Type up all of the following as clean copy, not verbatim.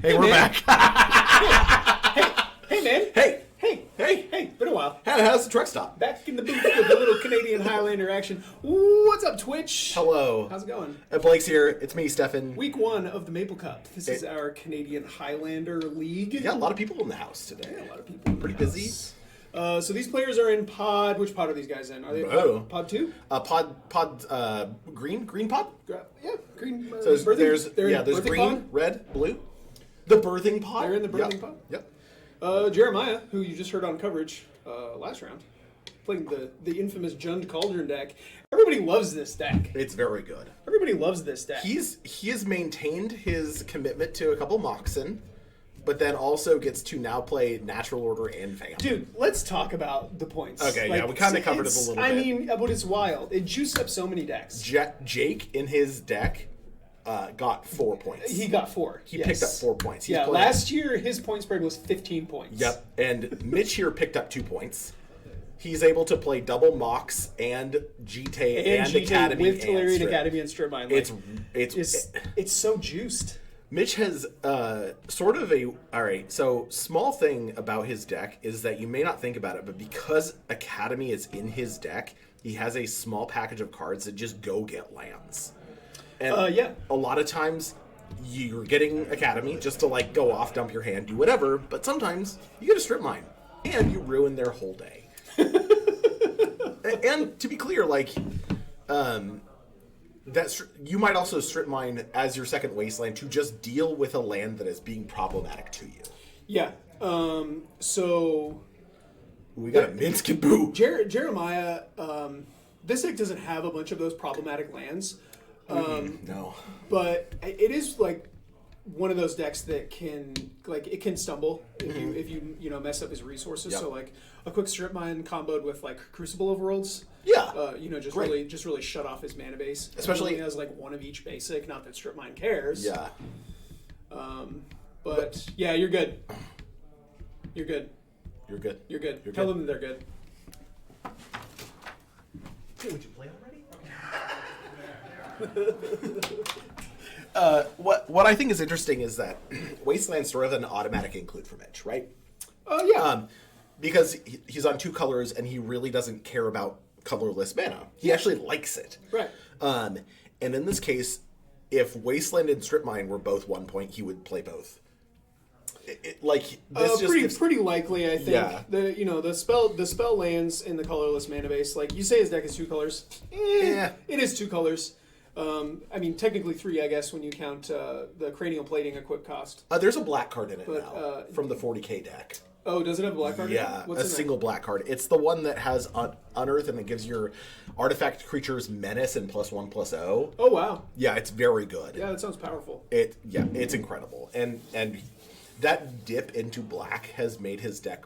Hey, we're man. back. Hey, man. Hey, been a while. How's the truck stop? Back in the booth with a little Canadian Highlander action. Ooh, what's up, Twitch? Hello. How's it going? Blake's here. It's me, Stefan. Week 1 of the Maple Cup. This is our Canadian Highlander League. Yeah, a lot of people in the house today. Yeah, a lot of people. Pretty busy. So these players are in pod. Which pod are these guys in? Are they in pod 2? Green pod? Yeah, green. So birthing? there's birthing green, pod? red, blue. The birthing pod? They're in the birthing pod? Yep. Jeremiah, who you just heard on coverage last round, playing the infamous Cauldron deck. Everybody loves this deck. It's very good. Everybody loves this deck. He has maintained his commitment to a couple Moxen, but then also gets to now play Natural Order and Vamp. Dude, let's talk about the points. Okay, yeah, we kind of covered it a little bit. I mean, but it's wild. It juiced up so many decks. Jake, in his deck, got 4 points. He got 4. He picked up 4 points. He's playing. Last year his point spread was 15 points. Yep, and Mitch here picked up 2 points. He's able to play double Mox and GT and Academy with Tolarian Academy and Strip Mine. Like, it's so juiced. Mitch has sort of a... Alright, so small thing about his deck is that you may not think about it, but because Academy is in his deck, he has a small package of cards that just go get lands. And a lot of times you're getting Academy just to like go off, dump your hand, do whatever, but sometimes you get a Strip Mine and you ruin their whole day. And to be clear, like, you might also Strip Mine as your second Wasteland to just deal with a land that is being problematic to you. Yeah. So we got a Minsk and Boo. Jeremiah, this deck doesn't have a bunch of those problematic lands. No. But it is like one of those decks that can stumble if you mess up his resources. Yep. So like a quick Strip Mine comboed with like Crucible Overworlds. Yeah. Just really shut off his mana base. Especially he has like one of each basic. Not that Strip Mine cares. Yeah. But yeah, you're good. You're good. You're good. You're good. You're Tell good. them that they're good. Hey, would you play already? What I think is interesting is that Wasteland's sort of an automatic include for Mitch, right? Oh yeah. Because he's on 2 colors and he really doesn't care about colorless mana. He actually likes it. Right. And in this case, if Wasteland and Strip Mine were both 1 point, he would play both. Pretty likely, I think. Yeah. The spell lands in the colorless mana base. Like you say, his deck is 2 colors. It is 2 colors. I mean, technically 3, I guess, when you count the cranial plating equip cost. There's a black card in it now from the 40k deck. Oh, does it have a black card? Yeah, What's a single black card. It's the one that has Unearth and it gives your artifact creatures menace and +1/+0. Oh wow. Yeah, it's very good. Yeah, that sounds powerful. It's incredible. And that dip into black has made his deck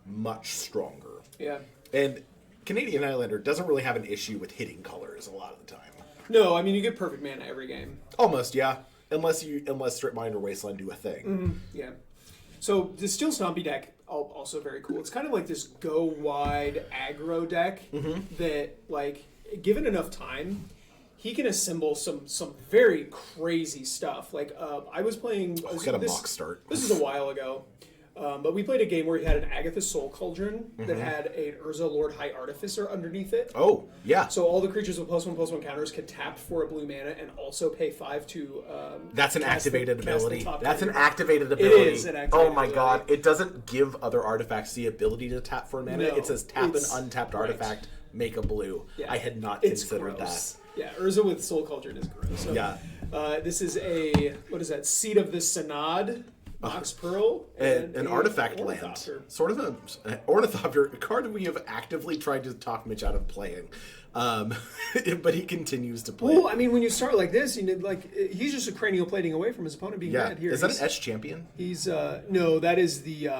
much stronger. Yeah. And Canadian Highlander doesn't really have an issue with hitting colors a lot of the time. No, I mean you get perfect mana every game. Almost, yeah. Unless Strip Mine or Wasteland do a thing. Mm-hmm. Yeah. So the Steel Stompy deck also very cool. It's kind of like this go wide aggro deck that, like, given enough time, he can assemble some very crazy stuff. Like I was playing. Got a mock start. This is a while ago. But we played a game where he had an Agatha Soul Cauldron that had an Urza Lord High Artificer underneath it. Oh, yeah. So all the creatures with +1/+1 counters could tap for a blue mana and also pay 5 to. That's an activated ability. That's an activated ability. It is an activated Oh my ability. god! It doesn't give other artifacts the ability to tap for mana. No, it says tap an it's- untapped artifact, make a blue. Yeah. I had not It's considered gross. that. Yeah, Urza with Soul Cauldron is gross. So, Yeah. This is what is that? Seed of the Synod, Mox Pearl, and An artifact land. Ornithopter. Sort of an Ornithopter, a card we have actively tried to talk Mitch out of playing. But he continues to play. Well, I mean, when you start like this, he's just a cranial plating away from his opponent being dead. Here, Is that an Etch champion? He's no, that is the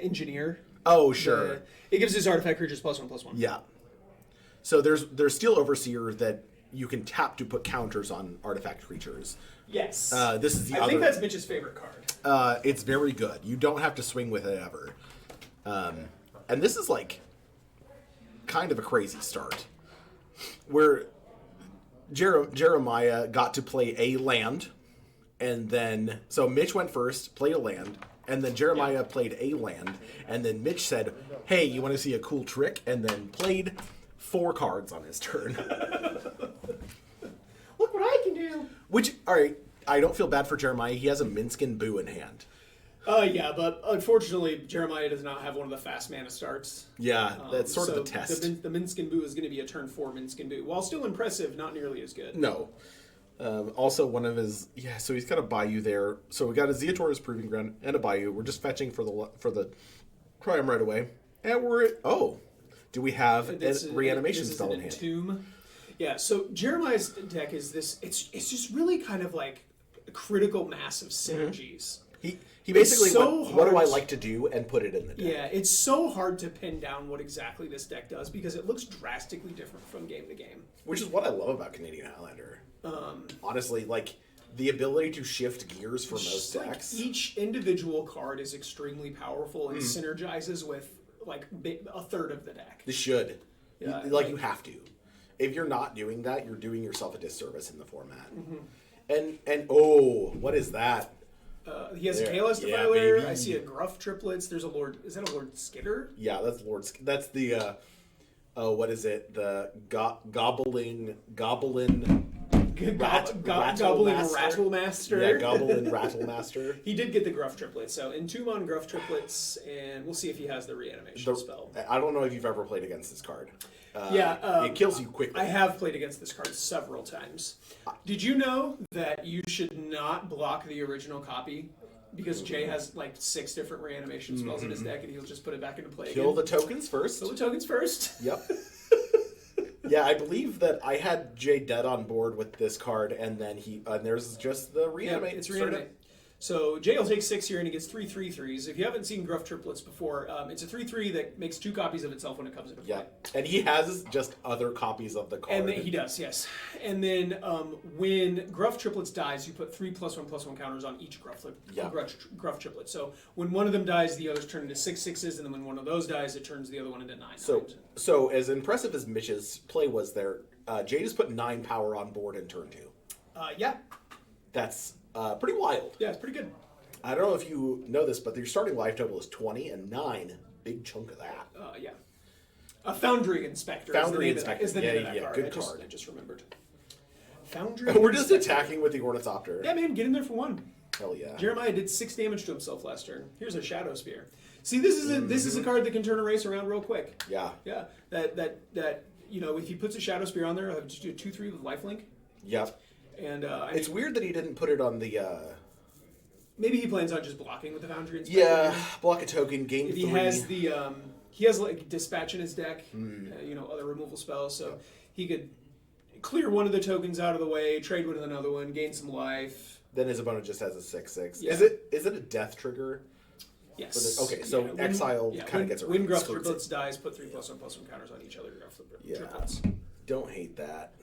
engineer. Oh, sure. It gives his artifact creatures +1/+1. Yeah. So there's Steel Overseer that you can tap to put counters on artifact creatures. Yes. This is the I other. think that's Mitch's favorite card. It's very good. You don't have to swing with it ever. And this is like kind of a crazy start, where Jeremiah got to play a land and then so Mitch went first, played a land, and then Jeremiah played a land, and then Mitch said, "Hey, you want to see a cool trick?" and then played 4 cards on his turn. Look what I can do. Which, all right, I don't feel bad for Jeremiah. He has a Minskin Boo in hand. Yeah, but unfortunately, Jeremiah does not have one of the fast mana starts. Yeah, that's sort of the test. The Minskin Boo is going to be a turn 4 Minskin Boo. While still impressive, not nearly as good. No. Also, one of his so he's got a Bayou there. So we got a Zeator's Proving Ground and a Bayou. We're just fetching for the Crime right away, and we're do we have a reanimation spell in hand? Entomb. Yeah. So Jeremiah's deck is this. It's just really kind of like a critical mass of synergies. He basically went, what do I like to do, and put it in the deck. Yeah, it's so hard to pin down what exactly this deck does because it looks drastically different from game to game. Which is what I love about Canadian Highlander. Honestly, like the ability to shift gears for most decks. Like each individual card is extremely powerful and synergizes with like a third of the deck. They should. Yeah, you have to. If you're not doing that, you're doing yourself a disservice in the format. Mm-hmm. And what is that? He has a Kalos Defiler. Baby. I see a Gruff Triplets. There's a Lord. Is that a Lord Skitter? Yeah, that's That's the. What is it? The Goblin Rattlemaster. Yeah, Goblin Rattlemaster. He did get the Gruff Triplets, so Entomb on Gruff Triplets, and we'll see if he has the reanimation spell. I don't know if you've ever played against this card. It kills you quickly. I have played against this card several times. Did you know that you should not block the original copy? Because Jay has like 6 different reanimation spells in his deck, and he'll just put it back into play Kill the tokens first. Kill the tokens first. Yep. Yeah, I believe that I had Jay dead on board with this card, and then there's just the reanimate. Yeah, it's reanimate. So Jay will take 6 here, and he gets 3 3/3s. If you haven't seen Gruff Triplets before, it's a 3/3 that makes 2 copies of itself when it comes into play. Yeah, and he has just other copies of the card. And he does, yes. And then when Gruff Triplets dies, you put 3+1/+1 counters on each Gruff Triplet. So when one of them dies, the others turn into 6 6s, and then when one of those dies, it turns the other one into 9 9s. So as impressive as Mitch's play was there, Jay just put 9 power on board in turn 2. Yeah. That's pretty wild. Yeah, it's pretty good. I don't know if you know this, but your starting life total is 20, and 9, big chunk of that. Yeah. A Foundry Inspector is the name of that card. Good card. I just remembered. Foundry We're just attacking with the Ornithopter. Yeah, man, get in there for 1. Hell yeah. Jeremiah did 6 damage to himself last turn. Here's a Shadow Spear. See, this is a card that can turn a race around real quick. Yeah. Yeah. That if he puts a Shadow Spear on there, he'll just do a 2/3 with lifelink. Yep. And it's weird that he didn't put it on the. Maybe he plans on just blocking with the Foundry Inspector. Yeah, block a token, gain 3. He has he has like Dispatch in his deck, other removal spells, so he could clear one of the tokens out of the way, trade with another one, gain some life. Then his opponent just has a 6/6. Yeah. Is it a death trigger? Yes. Okay, so exile kind of gets around. When Gruff Triplets dies, put 3+1/+1 counters on each other Gruff Triplets. Don't hate that.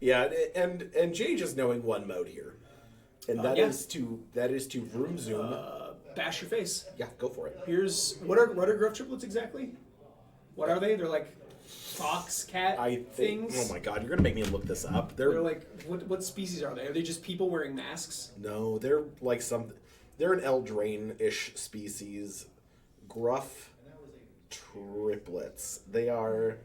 Yeah, and Jay just knowing one mode here, and that is to Vroom Zoom. Bash your face. Yeah, go for it. Here's what are Gruff Triplets exactly? What are they? They're like fox cat things. Oh my god, you're gonna make me look this up. They're like what species are they? Are they just people wearing masks? No, they're like they're an Eldraine-ish species. Gruff Triplets. They are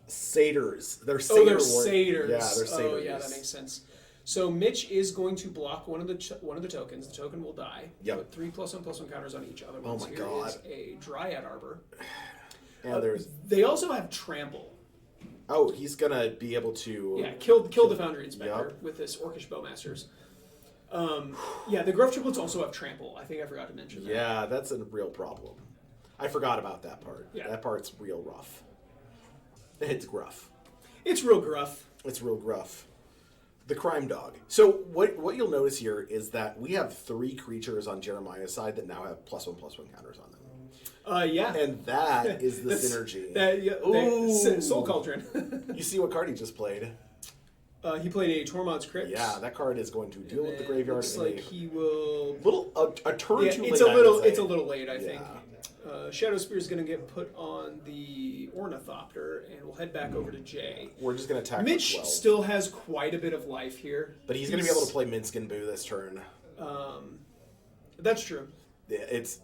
satyrs. They're satyrs. Oh, they're satyrs. Yeah, they're satyrs. Oh, yeah, that makes sense. So Mitch is going to block one of the tokens. The token will die. Yep. Put 3+1/+1 counters on each other. Oh my god. Is a Dryad Arbor. And they also have Trample. Oh, he's gonna be able to. Yeah, kill the Foundry Inspector with this Orcish Bowmasters. The Gruff Triplets also have Trample. I think I forgot to mention that. Yeah, that's a real problem. I forgot about that part. Yeah. That part's real rough. It's gruff. It's real gruff. It's real gruff. The Crime Dog. So what you'll notice here is that we have 3 creatures on Jeremiah's side that now have +1/+1 counters on them. Yeah. And that is the synergy. Soul Cauldron. You see what card he just played? He played a Tormod's Crypt. Yeah, that card is going to deal with the graveyard. Looks like he will. A turn too late. It's a little late, I think. Shadow Spear is going to get put on the Ornithopter, and we'll head back over to Jay. We're just going to attack Mitch for 12. still has quite a bit of life here. But he's going to be able to play Minsc and Boo this turn. That's true. It's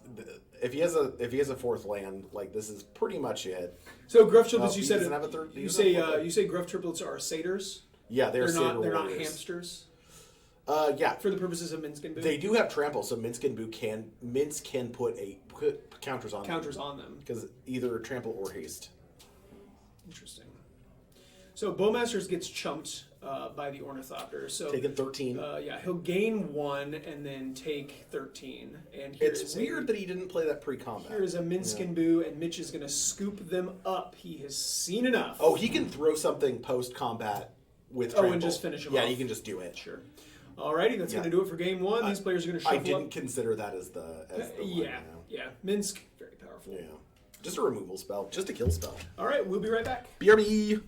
if he has a fourth land, like this is pretty much it. So Gruff Triplets, you he said doesn't have a third. you say Gruff Triplets are satyrs. Yeah, they're not warriors. hamsters. Yeah, For the purposes of Minsc and Boo. they do have trample, so Minsc and Boo can put counters on them because either trample or haste. Interesting. So Bowmasters gets chumped by the Ornithopter. So Taking 13. Yeah, he'll gain 1 and then take 13. And It's weird that he didn't play that pre-combat. Here is a Minsc and Boo, and Mitch is going to scoop them up. He has seen enough. Oh, he can throw something post-combat with trample. And just finish him Yeah, off. you can just do it. Sure. Alrighty, that's going to do it for game 1. These players are going to shuffle I didn't up. consider that as the Yeah. Minsc, very powerful. Yeah. Just a removal spell. Just a kill spell. Alright, we'll be right back. BRB!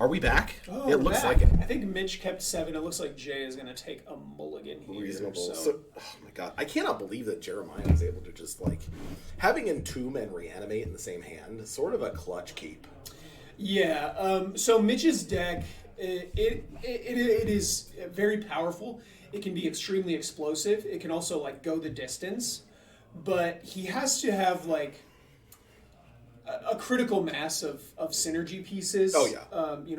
Are we back? Oh, it looks back. like it. I think Mitch kept 7. It looks like Jay is going to take a mulligan here. Reasonable. So, oh my god. I cannot believe that Jeremiah was able to just, like, having Entomb and Reanimate in the same hand is sort of a clutch keep. Yeah, so Mitch's deck, it is very powerful. It can be extremely explosive. It can also, like, go the distance. But he has to have, like, a critical mass of synergy pieces. Oh, yeah.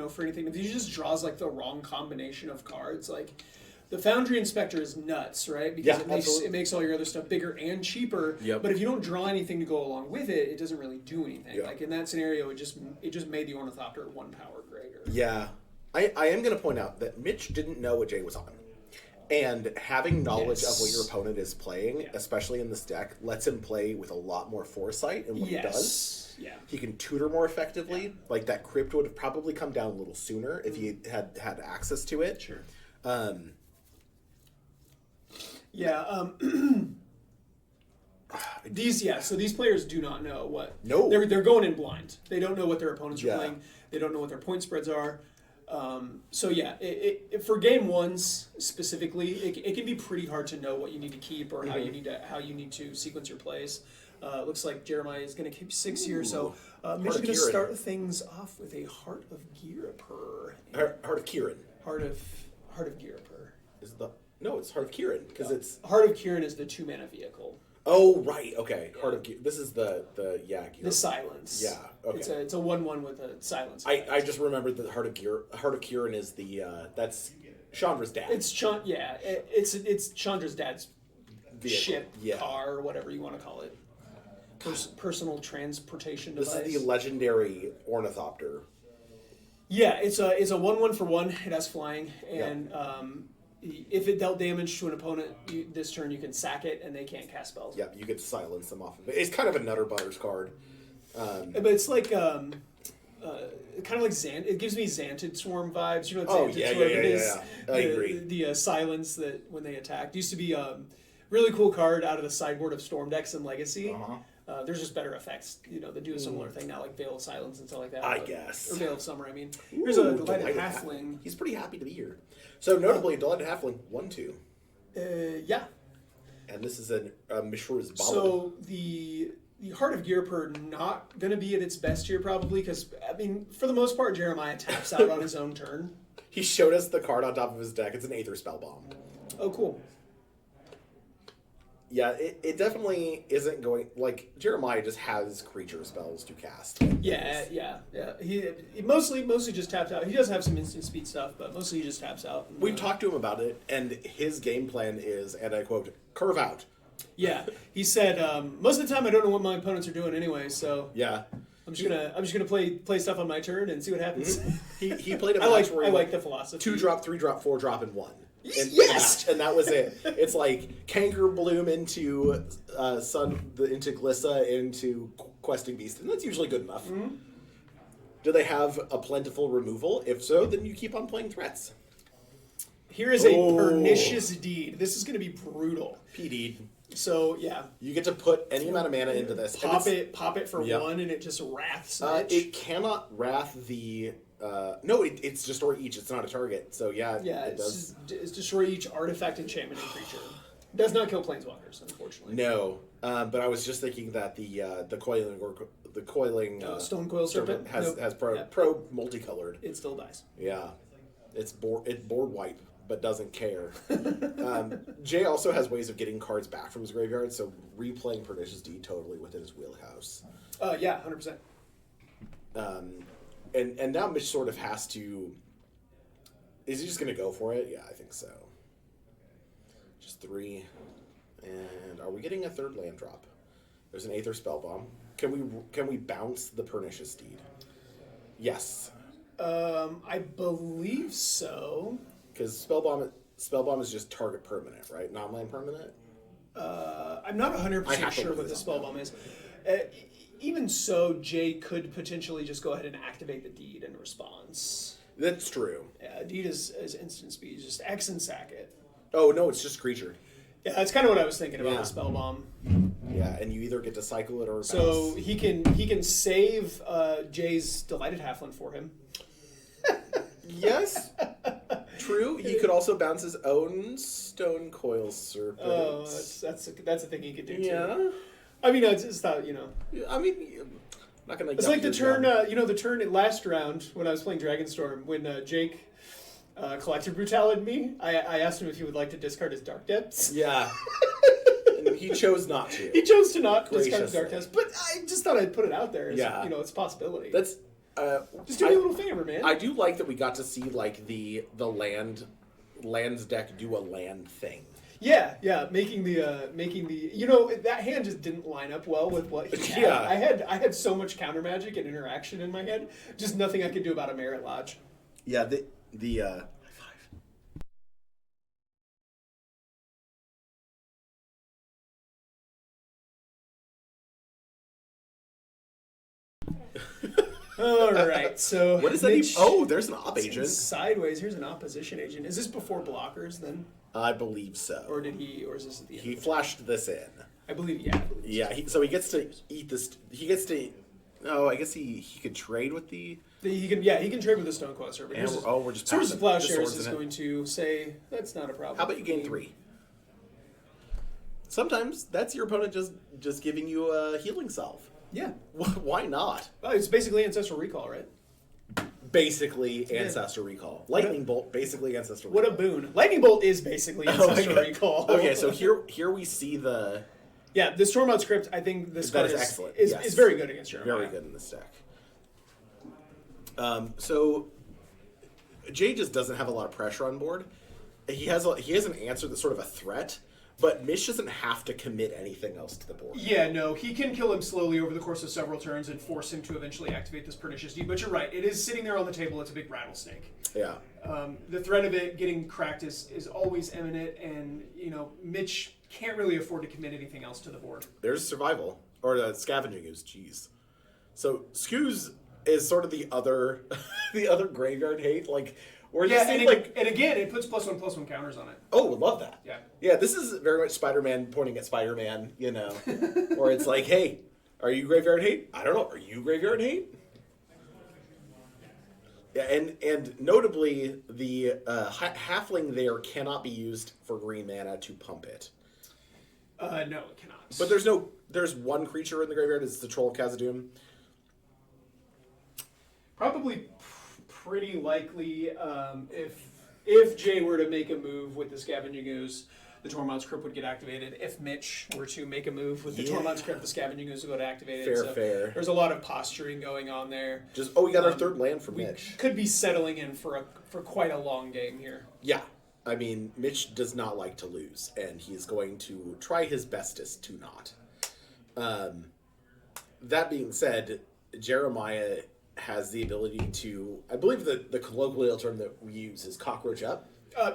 For anything. If he just draws, like, the wrong combination of cards, like... The Foundry Inspector is nuts, right? Because it makes all your other stuff bigger and cheaper. Yep. But if you don't draw anything to go along with it, it doesn't really do anything. Yeah. Like in that scenario, it just made the Ornithopter 1 power greater. Yeah. I am going to point out that Mitch didn't know what Jay was on. And having knowledge of what your opponent is playing, especially in this deck, lets him play with a lot more foresight in what he does. Yeah. He can tutor more effectively. Like that crypt would have probably come down a little sooner if he had access to it. Sure. So these players do not know what. No. They're going in blind. They don't know what their opponents are playing. They don't know what their point spreads are. For game 1s specifically, it can be pretty hard to know what you need to keep or how you need to sequence your plays. Looks like Jeremiah is going to keep 6 here, so Mitch is going to start things off with a Heart of Girapur. Heart of Kieran. Heart of Girapur. No, it's Heart of Kieran because it's Heart of Kieran is the 2-mana vehicle. Oh right, okay. Yeah. Heart of this is the Kieran. The silence. Yeah, okay. It's a 1/1 with a silence. I just remembered that Heart of Kieran is the that's Chandra's dad. It's Chandra's dad's vehicle. Ship, car, or whatever you want to call it. Personal transportation device. This is the legendary Ornithopter. Yeah, it's a 1/1 for 1. It has flying, and if it dealt damage to an opponent this turn, you can sack it, and they can't cast spells. Yeah, you could silence them off of it. It's kind of a Nutter Butters card. But it's like kind of like it gives me Xantid Swarm vibes. You know what Xantid Swarm is? I agree. The silence that when they attacked used to be a really cool card out of the sideboard of Storm decks and Legacy. There's just better effects, that do a similar thing now, like Veil of Silence and stuff like that. I guess. Or Veil of Summer, I mean. Here's a Delighted Halfling. He's pretty happy to be here. So, notably, Delighted Halfling, 1/2. Yeah. And this is a Mishra's Ballad. So, the Heart of Girapur not going to be at its best here, probably, because, I mean, for the most part, Jeremiah taps out on his own turn. He showed us the card on top of his deck. It's an Aether Spellbomb. Oh, cool. Yeah, it definitely isn't going... Like, Jeremiah just has creature spells to cast. Yeah. He mostly just taps out. He does have some instant speed stuff, but mostly he just taps out. We've talked to him about it, and his game plan is, and I quote, curve out. Yeah, he said, most of the time I don't know what my opponents are doing anyway, so... Yeah. I'm just gonna play stuff on my turn and see what happens. He played a I match where he like the philosophy. 2-drop, 3-drop, 4-drop, and 1. Yes! And that was it. It's like Canker Bloom into into Glissa into Questing Beast, and that's usually good enough. Mm-hmm. Do they have a plentiful removal? If so, then you keep on playing threats. Here is a Pernicious Deed. This is going to be brutal. P-Deed. So, yeah. You get to put any amount of mana into this. Pop it for 1, and it just wraths it. It cannot wrath the... no, it's destroy each. It's not a target. So, yeah, it does. It's destroy each artifact, enchantment, and creature. Does not kill planeswalkers, unfortunately. No, but I was just thinking that the coiling Stone Coil Serpent has pro multicolored. It still dies. Yeah, it's board wipe, but doesn't care. Jay also has ways of getting cards back from his graveyard, so replaying Pernicious Deed totally within his wheelhouse. Yeah, 100%. And now Mitch sort of has to. Is he just going to go for it? Yeah, I think so. Just 3. And are we getting a 3rd land drop? There's an Aether Spellbomb. Can we bounce the Pernicious Deed? Yes. I believe so. Because Spellbomb is just target permanent, right? Non-land permanent? I'm not 100% sure what the Spellbomb is. Even so, Jay could potentially just go ahead and activate the Deed in response. That's true. Yeah, Deed is instant speed. Just X and sack it. Oh, no, it's just creature. Yeah, that's kind of what I was thinking about the Spellbomb. Yeah, and you either get to cycle it or bounce. So he can save Jay's Delighted Halfling for him. Yes. True. He could also bounce his own Stone Coil Serpent. Oh, that's a thing he could do too. Yeah. I mean, I just thought, I mean, I'm not gonna. It's like the turn, the turn in last round when I was playing Dragonstorm when Jake collected Brutality me. I asked him if he would like to discard his Dark Depths. Yeah. And he chose not to. He chose to not discard his Dark Depths, but I just thought I'd put it out there. As, it's a possibility. That's. Just do me a little favor, man. I do like that we got to see like the lands deck do a land thing. Yeah, making the that hand just didn't line up well with what he had. Yeah. I had so much counter magic and interaction in my head, just nothing I could do about a Merit Lodge. Yeah, the high five. All right, so what is that? Oh, there's an op agent. Sideways. Here's an opposition agent. Is this before blockers then? I believe so. Or is this at the end? He flashed this in. I believe, yeah. Yeah, so he gets to eat this. He gets to. Oh, I guess he could trade with the. He can trade with the Stone Coil Serpent. We're just. Source of Plowshares is going to say that's not a problem. How about you gain 3? Sometimes that's your opponent just giving you a healing salve. Yeah. Why not? Well, it's basically Ancestral Recall, right? Basically Ancestor Recall. Lightning Bolt, basically Ancestor Recall. What a boon. Lightning Bolt is basically Ancestral Recall. Okay, so here we see the... Yeah, the Stormout script, I think this card is excellent. Is very good against Jeremiah. Very good in this deck. So Jay just doesn't have a lot of pressure on board. He has an answer that's sort of a threat, but Mish doesn't have to commit anything else to the board. Yeah, no, he can kill him slowly over the course of several turns and force him to eventually activate this Pernicious Deed. But you're right, it is sitting there on the table. It's a big rattlesnake. Yeah. The threat of it getting cracked is always imminent, and Mitch can't really afford to commit anything else to the board. There's survival, or the Scavenging Ooze. Jeez. So Scooz is sort of the other graveyard hate. Like we're just and again, it puts +1/+1 counters on it. Oh, would love that. Yeah. This is very much Spider-Man pointing at Spider-Man. Where it's like, hey, are you graveyard hate? I don't know. Are you graveyard hate? Yeah, and notably, the halfling there cannot be used for green mana to pump it. No, it cannot. But there's one creature in the graveyard. It's the Troll of Khazad-dûm. Probably pretty likely if Jay were to make a move with the Scavenging Ooze, the Tormod's Crypt would get activated. If Mitch were to make a move with the Tormod's Crypt, the Scavenging Ooze would go to activate it. Fair. There's a lot of posturing going on there. We got our third land for Mitch. We could be settling in for quite a long game here. Yeah. I mean, Mitch does not like to lose, and he is going to try his bestest to not. That being said, Jeremiah has the ability to, I believe the colloquial term that we use is cockroach up.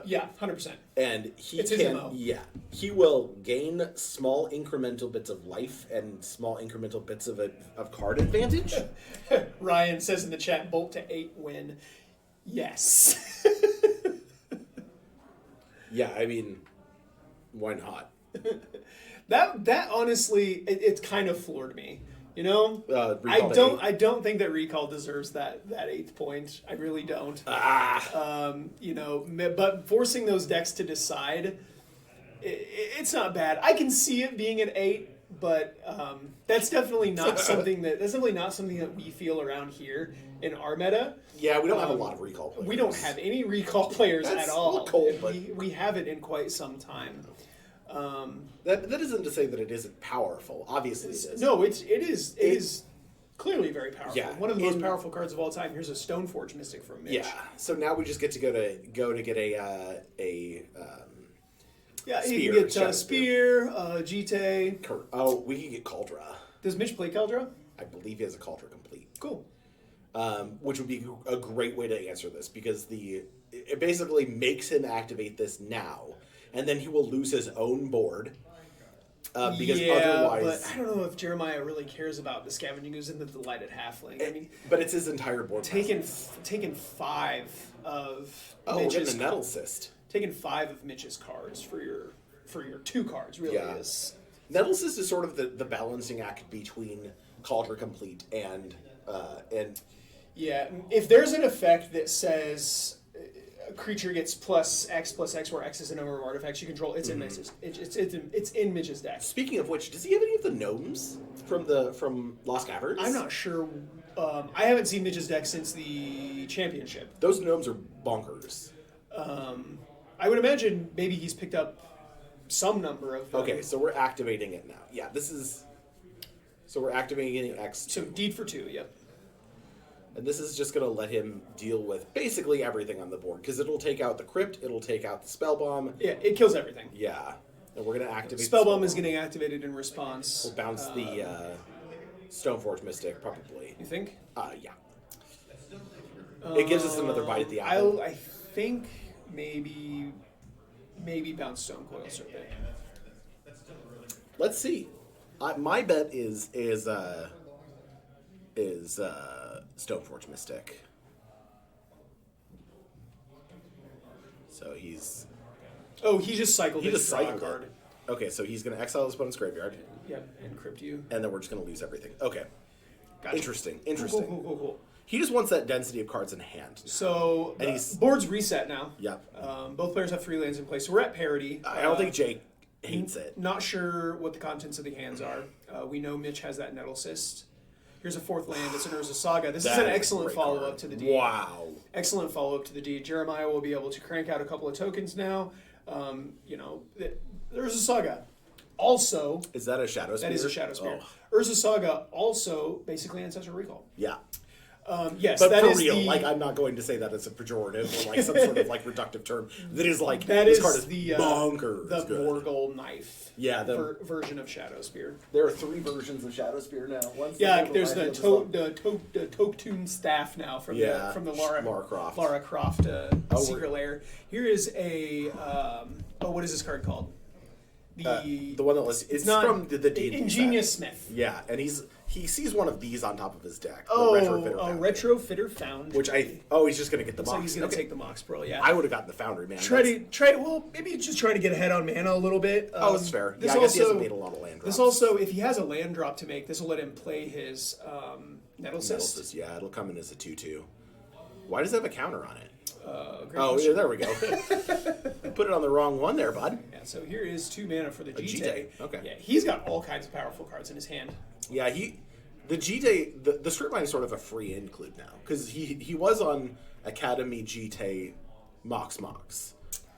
Yeah, 100%. And it's his MO. Yeah, he will gain small incremental bits of life and small incremental bits of card advantage. Ryan says in the chat, Bolt to 8 win. Yes. Yeah, I mean, why not? That honestly, it kind of floored me. I don't think that Recall deserves that 8th point. I really don't. But But forcing those decks to decide, it's not bad. I can see it being an 8, but that's definitely not something that we feel around here in our meta. Yeah, we don't have a lot of recall players. We don't have any recall players That's at all. a little cold, but we haven't in quite some time. That isn't to say that it isn't powerful. Obviously, it is. No, it is clearly very powerful. Yeah, One of the most powerful cards of all time. Here's a Stoneforge Mystic from Mitch. Yeah. So now we just get to go to get a yeah, spear, you can get Shadow Spear, Jite. we can get Cauldron. Does Mitch play Cauldron? I believe he has a Cauldron complete. Cool. Which would be a great way to answer this because it basically makes him activate this now, and then he will lose his own board. Because otherwise, but I don't know if Jeremiah really cares about the scavenging ooze and the delighted halfling. I mean, but it's his entire board. Taking 5 of Mitch's Mitch's the Nettle Cyst. Taking 5 of Mitch's cards for your 2 cards really is. Nettle Cyst is sort of the balancing act between Cauldron Complete and yeah. If there's an effect that says a creature gets +X where X is a number of artifacts you control, it's in Mitch's. It's in Mitch's deck. Speaking of which, does he have any of the gnomes from Lost Caverns? I'm not sure. I haven't seen Mitch's deck since the championship. Those gnomes are bonkers. I would imagine maybe he's picked up some number of them. Okay, so we're activating it now. Yeah, so we're activating X2. So deed for 2, yep. And this is just going to let him deal with basically everything on the board because it'll take out the crypt, it'll take out the spell bomb. Yeah, it kills everything. Yeah, and we're going to activate. Spell bomb is getting activated in response. We'll bounce the Stoneforge Mystic probably. You think? Yeah. It gives us another bite at the apple. I think maybe bounce Stone Coil Serpent. Let's see. My bet is Stoneforge Mystic. So he's... Oh, he just cycled He his just draw cycled card. it. Okay, so he's going to exile his opponent's graveyard. Yep, and crypt you. And then we're just going to lose everything. Okay. Gotcha. Interesting. Cool. He just wants that density of cards in hand. So, board's reset now. Yep. Both players have 3 lands in play, so we're at parity. I don't think Jake hates it. Not sure what the contents of the hands are. We know Mitch has that Nettle Cyst. Here's a 4th land. It's an Urza Saga. This is an excellent follow-up to the deed. Wow. Excellent follow-up to the deed. Jeremiah will be able to crank out a couple of tokens now. Urza Saga. Also... Is that a Shadow Spear? That is a Shadow Spear. Oh. Urza Saga also basically Ancestral Recall. Yeah. Yes, but that for is real, I'm not going to say that as a pejorative or some sort of reductive term. This card is bonkers. The good. Morgul knife. Yeah, version of Shadow Spear. There are 3 versions of Shadow Spear now. There's the Toketoon staff now from the Lara Croft Secret Lair. Here is a what is this card called? The one that lists it's not from the D&D Ingenious set. Smith. Yeah, and he sees one of these on top of his deck. Retrofitter Foundry. Which he's just gonna get the Mox. Like he's gonna take the Mox Pearl. Yeah, I would have gotten the Foundry, man. Maybe just trying to get ahead on mana a little bit. That's fair. I guess he hasn't made a lot of land drops. This also, if he has a land drop to make, this will let him play his Nettle Cyst. Yeah, it'll come in as a 2/2. Why does it have a counter on it? Yeah, there we go. Put it on the wrong one there, bud. Yeah, so here is 2 mana for the Jite. Okay. Yeah, he's got all kinds of powerful cards in his hand. Yeah, the Jite, the script line is sort of a free include now because he was on Academy Jite Mox,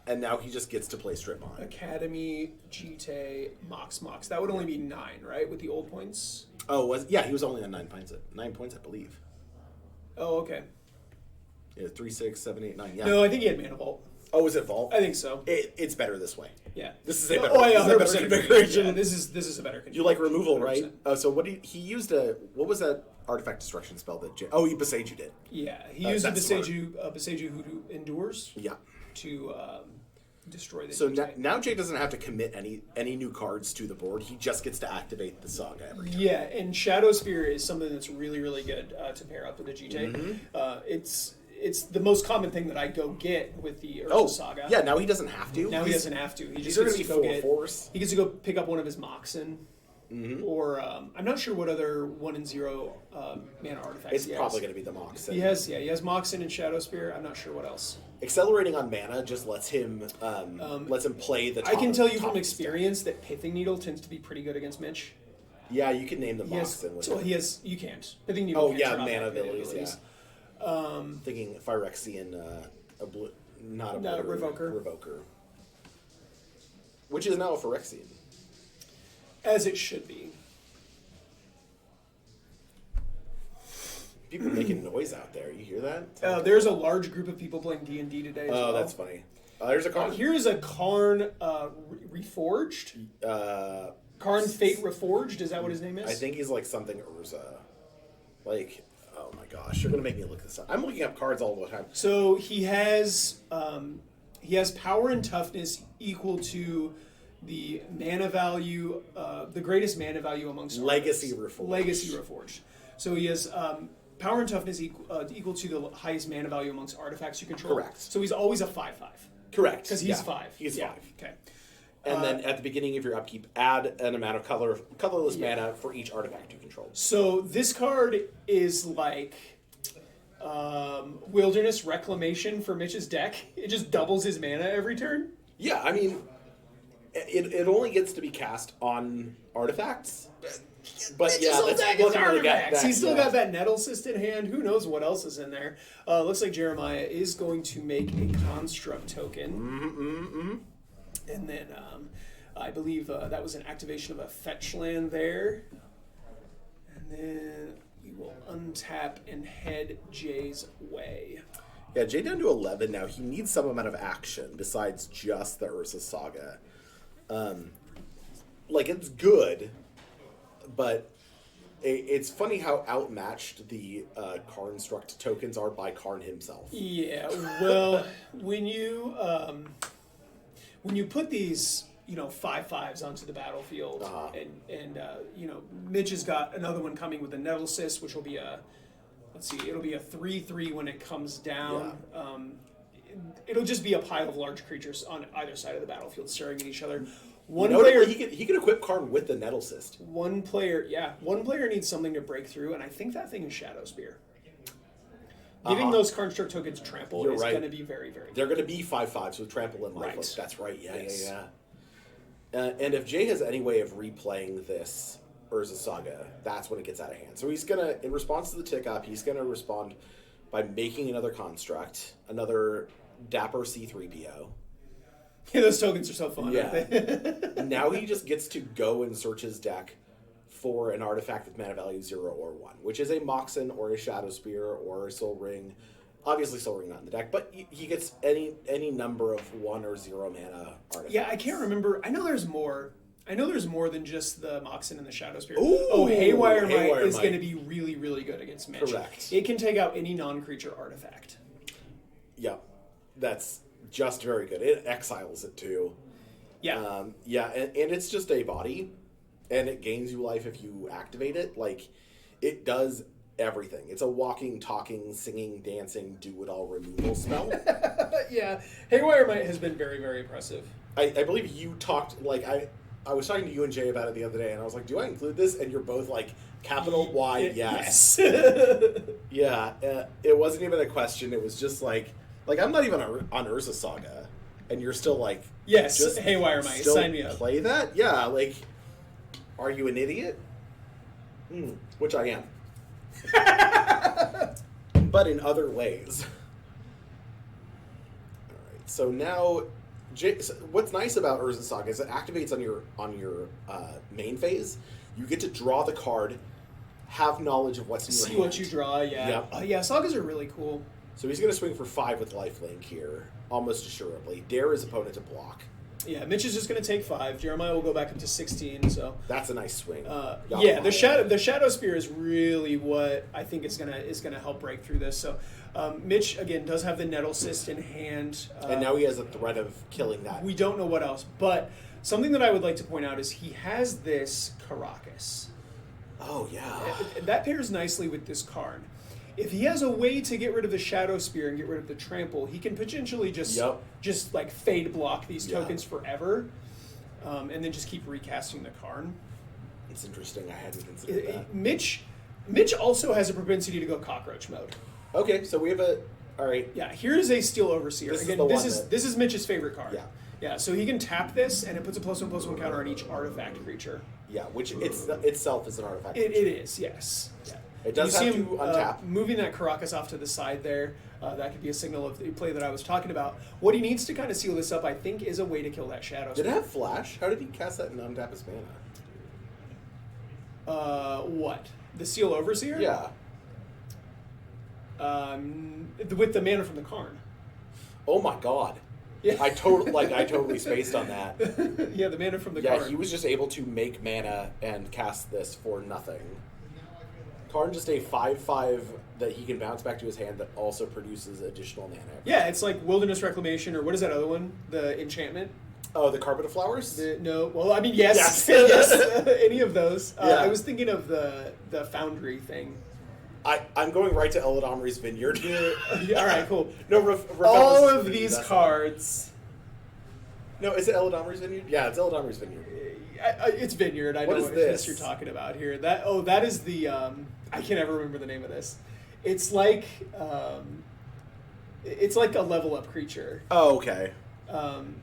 and now he just gets to play strip mine. Academy Jite Mox. That would only be 9, right, with the old points? He was only on 9 points. 9 points, I believe. Oh, okay. Yeah, 3, 6, 7, 8, 9. Yeah. No, I think he had Mana Vault. Oh, is it Vault? I think so. It's better this way. Yeah. This is a better configuration. Yeah, this is a better configuration. You like removal, 100%. Right? So he used what was that artifact destruction spell that he Beseiju did? Yeah, he used a Beseiju who endures. Yeah. To destroy the. So now Jake doesn't have to commit any new cards to the board. He just gets to activate the Saga every time. Yeah, and Shadow Spear is something that's really, really good to pair up with the Jite. Mm-hmm. It's the most common thing that I go get with the Urza Saga. Yeah, now he doesn't have to. Now he doesn't have to. He just going gets to to go be 4 force. He gets to go pick up one of his Moxen or I'm not sure what other 1 and 0 mana artifacts It's he probably has. going to be the Moxen. He has Moxen and Shadow Spear. I'm not sure what else. Accelerating on mana just lets him play the top. I can tell you top from of his deck. experience that Pithing Needle tends to be pretty good against Mitch. Yeah, you can name the He has, Moxen. so he has. You can't. Pithing Needle. Oh can't yeah, turn off mana activated abilities. Yeah. Thinking Phyrexian, not a No, blue, Revoker. Which is now a Phyrexian. As it should be. People making noise out there. You hear that? There's a large group of people playing D&D today as well. Oh, that's funny. There's a card. Here's a Karn Reforged. Karn Fate Reforged. Is that what his name is? I think he's like something Urza. Like, oh my gosh, you're gonna make me look this up. I'm looking up cards all the time. So he has power and toughness equal to the mana value, the greatest mana value amongst Legacy artists. Reforged. Legacy Reforged. So he has power and toughness equal to the highest mana value amongst artifacts you control. Correct. So he's always a 5/5. Correct. Because he's 5. He's 5. Okay. And then at the beginning of your upkeep, add an amount of colorless mana for each artifact you control. So this card is like Wilderness Reclamation for Mitch's deck. It just doubles his mana every turn. Yeah, I mean, it only gets to be cast on artifacts. But yeah, His that's deck is looking really artifacts. good. He's still got that Nettle Cyst in hand. Who knows what else is in there? Looks like Jeremiah is going to make a Construct token. And then I believe that was an activation of a fetch land there. And then we will untap and head Jay's way. Yeah, Jay down to 11 now. He needs some amount of action besides just the Ursa Saga. It's good, but it's funny how outmatched the Karnstruct tokens are by Karn himself. Yeah, well, when you put these 5/5s onto the battlefield, and Mitch has got another one coming with a Nettle Cyst, which will be it'll be a 3/3 when it comes down. Yeah. It'll just be a pile of large creatures on either side of the battlefield staring at each other. He can equip Karn with the Nettle Cyst. One player needs something to break through, and I think that thing is Shadow Spear. Giving those Construct tokens trample is going to be very, very good. They're going to be 5/5s with trample and lifeless. Right. That's right. Yeah, Yes. yeah. And if Jay has any way of replaying this Urza Saga, that's when it gets out of hand. So he's going to, in response to the tick up, he's going to respond by making another construct, another Dapper C3PO. Yeah, those tokens are so fun. Yeah. Aren't they? Now he just gets to go and search his deck for an artifact with mana value 0 or 1, which is a Moxen or a Shadow Spear or a Soul Ring. Obviously, Soul Ring not in the deck, but he gets any number of 1 or 0 mana artifacts. Yeah, I can't remember. I know there's more. I know there's more than just the Moxen and the Shadow Spear. Ooh, Haywire Might Haywire is Might. going to be really, really good against Mitch. Correct. It can take out any non-creature artifact. Yeah, that's just very good. It exiles it too. Yeah. And it's just a body, and it gains you life if you activate it. Like, it does everything. It's a walking, talking, singing, dancing, do-it-all removal spell. Yeah. Haywire Might has been very, very impressive. I believe you talked, I was talking to you and Jay about it the other day, and I was like, do I include this? And you're both like, capital Y, yes. Yeah, it wasn't even a question. It was just like I'm not even on Urza Saga, and you're still like, Yes, just Haywire Might, still sign me up. play that? Yeah, are you an idiot? Which I am. But in other ways. All right, so now, what's nice about Urza Saga is it activates on your main phase. You get to draw the card, have knowledge of what's in your See hand. what you draw, yeah. Yep. Yeah, Sagas are really cool. So he's going to swing for 5 with lifelink here, almost assuredly. Dare his opponent to block. Yeah, Mitch is just going to take 5. Jeremiah will go back up to 16. So That's a nice swing. yeah, the Shadow Spear is really what I think is gonna help break through this. So Mitch again does have the Nettle Cyst in hand, and now he has a threat of killing that. we don't know what else. But something that I would like to point out is he has this Caracas. Oh yeah. That pairs nicely with this Karn. If he has a way to get rid of the Shadow Spear and get rid of the Trample, he can potentially just fade block these Yeah. tokens forever, and then just keep recasting the Karn. It's interesting. I hadn't considered that. Mitch also has a propensity to go cockroach mode. Okay, so we have a... All right. Yeah, here's a Steel Overseer. This Again, this is Mitch's favorite card. Yeah. Yeah, so he can tap this, and it puts a +1/+1 counter on each artifact creature. Yeah, which itself is an artifact. It is, yes. Yeah. It does you have see to him, untap. moving that Caracas off to the side there. That could be a signal of the play that I was talking about. What he needs to kind of seal this up, I think, is a way to kill that Shadow. Did it have Flash? How did he cast that and untap his mana? What? The Steel Overseer? Yeah. With the mana from the Karn. Oh my god. Yeah. I totally spaced on that. Yeah, the mana from the Yeah, Karn. he was just able to make mana and cast this for nothing. Karn just a 5/5 that he can bounce back to his hand that also produces additional mana. Yeah, it's like Wilderness Reclamation, or what is that other one? The enchantment? Oh, the Carpet of Flowers? No, well, I mean, yes. Yes. Yes, any of those. Yeah. I was thinking of the Foundry thing. I'm going right to Eladomri's Vineyard. Yeah, all right, cool. No, All of these cards. No, is it Eladomri's Vineyard? Yeah, it's Eladomri's Vineyard. It's Vineyard. I What know is what this? you're talking about here. That is the. I can't ever remember the name of this. It's like a level up creature. Oh, okay.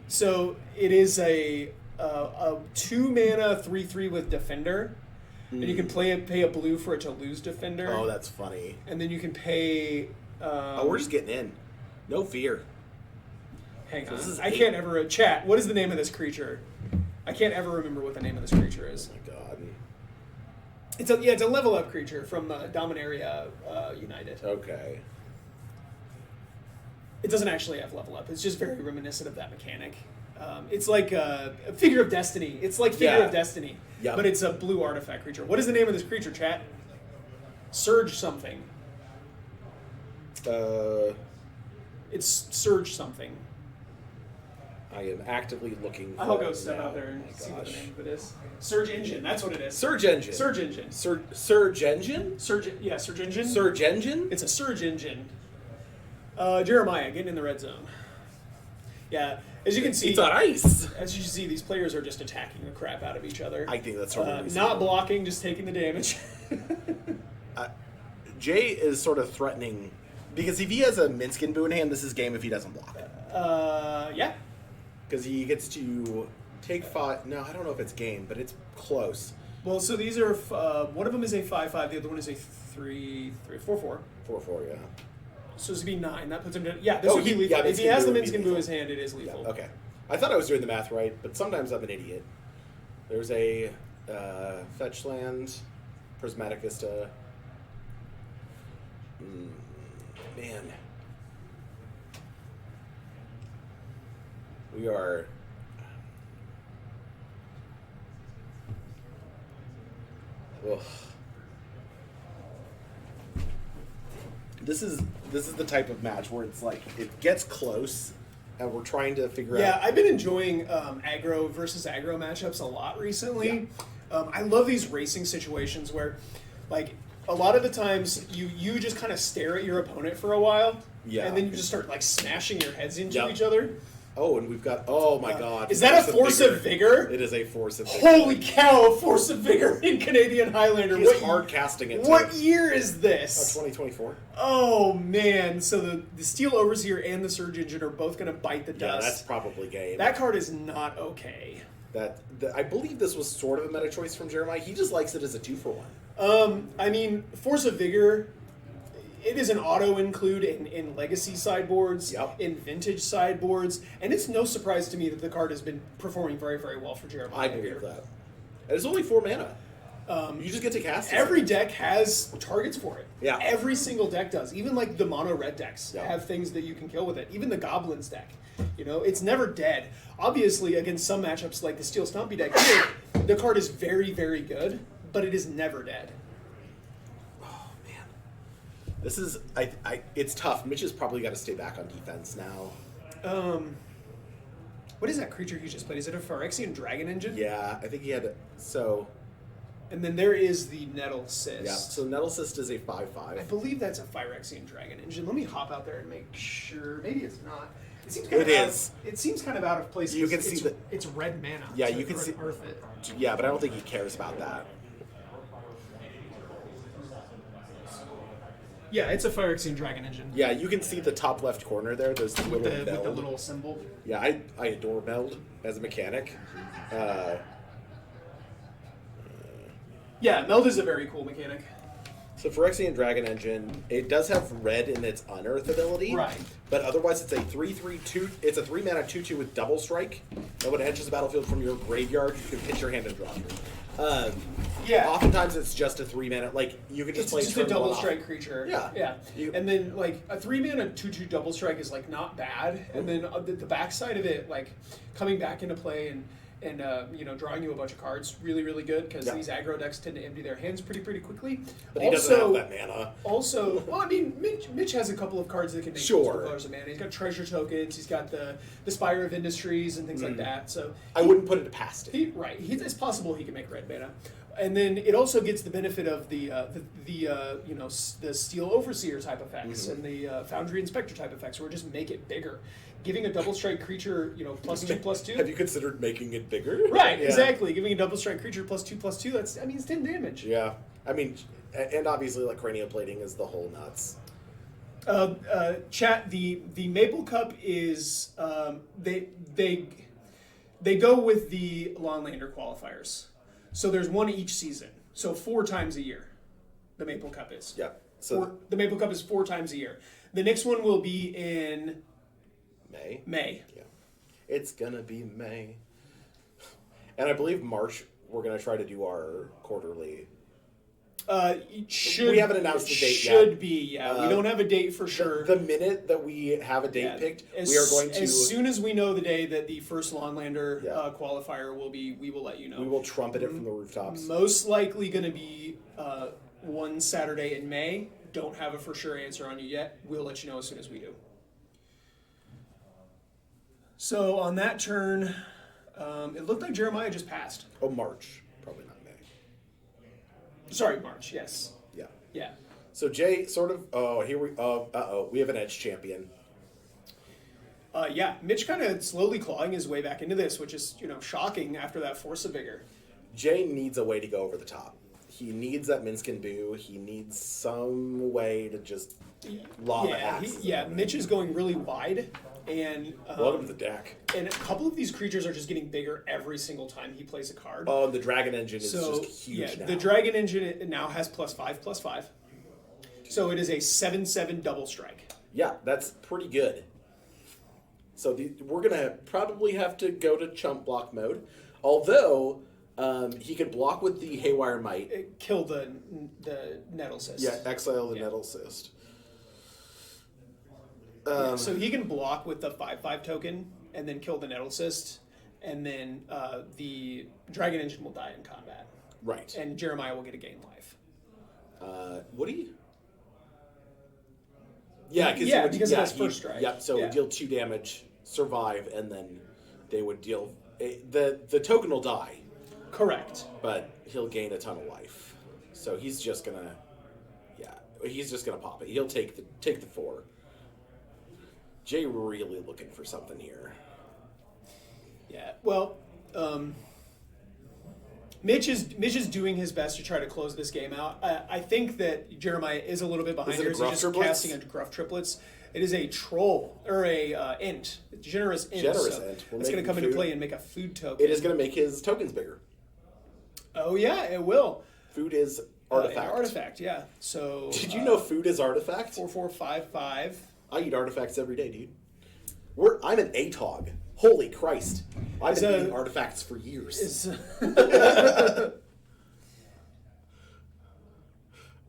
So it is a 2-mana 3/3 with Defender. And you can pay a blue for it to lose Defender. Oh, that's funny. And then you can pay. We're just getting in. No fear. Hang on. this is I can't ever chat. What is the name of this creature? I can't ever remember what the name of this creature is. Oh my god. It's a level up creature from Dominaria United. Okay. It doesn't actually have level up. It's just very reminiscent of that mechanic. It's like a Figure of Destiny. It's like Figure of Destiny, Yep. but it's a blue artifact creature. What is the name of this creature, chat? Surge something. It's Surge something. I am actively looking for I'll go it step now. out there and Oh my see what the gosh. name of it is. Surge Engine. That's what it is. Surge Engine. Surge Engine. Surge Engine? Surge Engine. Surge Engine? It's a Surge Engine. Jeremiah, getting in the red zone. Yeah, as you can see, It's on ice. as you see, these players are just attacking the crap out of each other. I think that's sort of not blocking, just taking the damage. Jay is sort of threatening because if he has a Minskin Boo in hand, this is game if he doesn't block. Yeah. Because he gets to take 5. No, I don't know if it's game, but it's close. Well, so these are one of them is a 5/5, the other one is a 4/4. 4/4, yeah. So this would be 9. That puts him to this would be lethal. yeah, if he has the would be Minskin Boo lethal. in his hand, it is lethal. Yeah, okay. I thought I was doing the math right, but sometimes I'm an idiot. There's a fetch land, Prismatic Vista. Man. We are... Ugh. This is the type of match where it's like it gets close, and we're trying to figure out. Yeah, I've been enjoying aggro versus aggro matchups a lot recently. I love these racing situations where, like, a lot of the times you just kind of stare at your opponent for a while, and then you just start like smashing your heads into each other. Oh, and we've got. Oh my God! Is that a Force of Vigor? It is a Force of Vigor. Holy cow! Force of Vigor in Canadian Highlander. He's hard casting it. What year is this? 2024. Oh man! So the Steel Overseer and the Surge Engine are both going to bite the dust. Yeah, that's probably game. That card is not okay. I believe this was sort of a meta choice from Jeremiah. He just likes it as a 2-for-1. I mean, Force of Vigor. It is an auto include in legacy sideboards, in vintage sideboards, and it's no surprise to me that the card has been performing very, very well for Jeremiah. I believe that. And it's only 4 mana. You just get to cast it. Every deck has targets for it. Yeah. Every single deck does. Even like the mono red decks have things that you can kill with it. Even the Goblins deck. You know, it's never dead. Obviously, against some matchups like the Steel Stompy deck here, the card is very, very good, but it is never dead. This is it's tough. Mitch has probably got to stay back on defense now. What is that creature he just played? Is it a Phyrexian Dragon Engine? Yeah, I think he had And then there is the Nettle Cyst. Yeah, so Nettle Cyst is a I 5/5. believe that's a Phyrexian Dragon Engine. Let me hop out there and make sure. Maybe it's not. It seems kind of out of place. You can see that it's red mana. Yeah, you can see. Earth it. Yeah, but I don't think he cares about that. Yeah, it's a Phyrexian Dragon Engine. Yeah, you can see the top left corner there. There's the little With the meld. little symbol. Yeah, I adore meld as a mechanic. Yeah, meld is a very cool mechanic. So Phyrexian Dragon Engine, it does have red in its unearth ability. Right. But otherwise it's a 3/3/2. It's a 3-mana 2/2 with double strike. And when it enters the battlefield from your graveyard, you can pitch your hand and draw 3. Yeah. Oftentimes it's just a 3-mana, like you can just It's play just a turn double one strike off. creature. Yeah. Yeah. And then like a 3-mana 2/2 double strike is like not bad. And then the backside of it, like coming back into play and drawing you a bunch of cards, really, really good because these aggro decks tend to empty their hands pretty quickly. But he doesn't have that mana. Also, well, I mean, Mitch has a couple of cards that can make multiple colors of mana. He's got treasure tokens. He's got the Spire of Industries and things like that. So I wouldn't put it past him. It's possible he can make red mana. And then it also gets the benefit of the Steel Overseer type effects and the Foundry Inspector type effects, where just make it bigger. Giving a double strike creature, +2/+2. Have you considered making it bigger? Right, exactly. Giving a double strike creature +2/+2. It's 10 damage. Yeah, I mean, and obviously like cranioplating is the whole nuts. Chat. The Maple Cup is they go with the Longlander qualifiers. So there's one each season. So 4 times a year, the Maple Cup is. Yeah. So the Maple Cup is 4 times a year. The next one will be in May. Yeah. It's gonna be May. And I believe March we're gonna try to do our quarterly. We haven't announced the date yet. Should be, yeah. We don't have a date for sure. The minute that we have a date picked, we are going to. As soon as we know the day that the first Longlander qualifier will be, we will let you know. We will trumpet it from the rooftops. Most likely going to be one Saturday in May. Don't have a for sure answer on you yet. We'll let you know as soon as we do. So on that turn, it looked like Jeremiah just passed. Oh, March. Probably not May. Sorry, March, yes. Yeah. Yeah. So Jay sort of, we have an edge champion. Yeah, Mitch kind of slowly clawing his way back into this, which is, shocking after that Force of Vigor. Jay needs a way to go over the top. He needs that Minskin Boo. He needs some way to just lob axe. Mitch is going really wide, and welcome to the deck. And a couple of these creatures are just getting bigger every single time he plays a card. Oh, and the Dragon Engine is just huge now. The Dragon Engine now has +5/+5. So it is a 7/7 double strike. Yeah, that's pretty good. So we're going to probably have to go to chump block mode. Although, he could block with the Haywire Might. Kill the Nettle Cyst. Yeah, exile the Nettle Cyst. So he can block with the 5/5 token and then kill the Nettle Cyst. And then the Dragon Engine will die in combat. Right. And Jeremiah will get a gain life. Would he? Yeah, because it has first strike. Yep, so it would deal 2 damage, survive, and then they would deal... The token will die. Correct. But he'll gain a ton of life. So he's just gonna... Yeah, he's just gonna pop it. He'll take the 4. Jay really looking for something here. Yeah, well... Mitch is doing his best to try to close this game out. I think that Jeremiah is a little bit behind here. He's just casting a Gruff Triplets. It is a troll, or a int. Generous int. Int. It's going to come into play and make a food token. It is going to make his tokens bigger. Oh yeah, it will. Food is artifact. Artifact, yeah. So did you know food is artifact? 4/4/5/5. I eat artifacts every day, dude. I'm an ATOG. Holy Christ. I've been eating artifacts for years.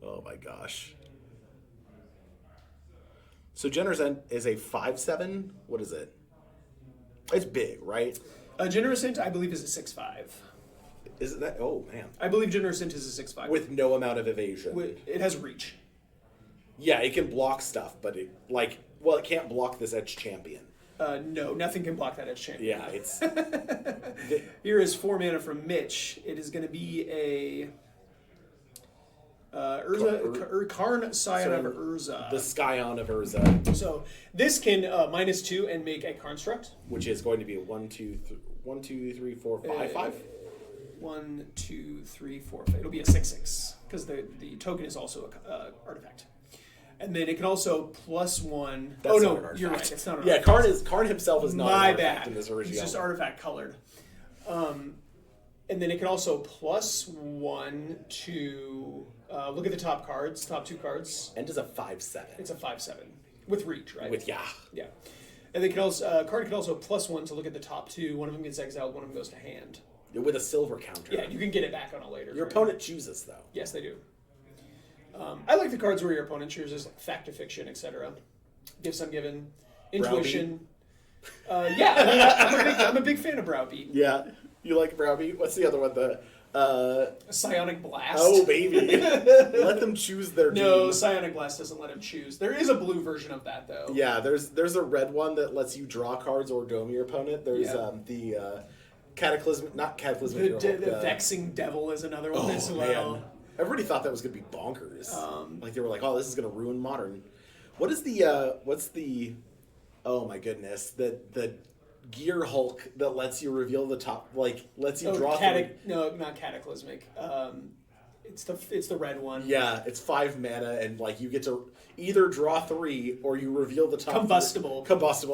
Oh my gosh. So Generous Int is a 5/7. What is it? It's big, right? Generous Int, I believe, is a 6/5. Is that? Oh man. I believe Generous Int is a 6/5. With no amount of evasion. It has reach. Yeah, it can block stuff, but it can't block this edge champion. No, nothing can block that edge champion. Yeah, it's... Here is 4 mana from Mitch. It is going to be a... Karn Scion of Urza. The Scion of Urza. So this can -2 and make a construct. Which is going to be a 1, 2, 3, 4, 5, 5? 1, 2, 3, 4, 5. It'll be a 6/6 because the token is also an artifact. And then it can also +1. That's oh not no, an artifact. you're right. It's not an yeah, artifact. Karn himself is not an artifact in this original. It's just artifact colored. And then it can also +1 to look at the top cards, top 2 cards. And does a 5/7. It's a 5/7 with reach, right? With yeah. And they can also card can also +1 to look at the top 2. One of them gets exiled. One of them goes to hand. With a silver counter. Yeah, you can get it back on a later. Your opponent chooses though. Yes, they do. I like the cards where your opponent chooses like fact or fiction, etc. Give some given, intuition. I'm a big fan of Browbeat. Yeah, you like Browbeat. What's the other one? The Psionic Blast. Oh baby, let them choose their doom. No, Psionic Blast doesn't let him choose. There is a blue version of that though. Yeah, there's a red one that lets you draw cards or dome your opponent. There's the cataclysmic, not cataclysmic. The Vexing Devil is another one as well. Man. Everybody thought that was gonna be bonkers. Like they were like, "Oh, this is gonna ruin Modern." What is the? What's the? Oh my goodness! The Gear Hulk that lets you reveal the top, like lets you draw. No, not Cataclysmic. It's the red one. Yeah, it's 5 mana, and like you get to either draw 3 or you reveal the top. Combustible,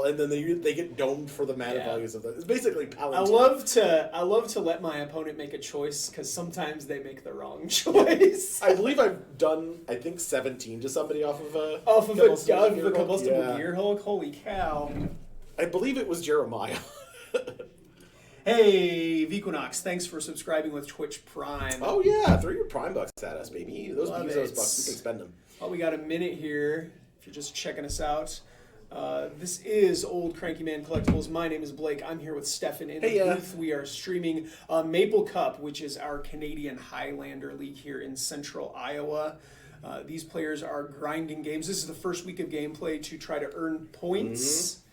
and then they get domed for the mana values of that. It's basically Palantir. I love to let my opponent make a choice because sometimes they make the wrong choice. I believe I've done 17 to somebody off of a combustible Gear Hulk. Holy cow! I believe it was Jeremiah. Hey, Vquinox, thanks for subscribing with Twitch Prime. Oh yeah, throw your Prime bucks at us, baby. Those bucks, we can spend them. Well, we got a minute here. If you're just checking us out, this is Old Cranky Man Collectibles. My name is Blake. I'm here with Stefan in the booth. We are streaming Maple Cup, which is our Canadian Highlander League here in Central Iowa. These players are grinding games. This is the first week of gameplay to try to earn points.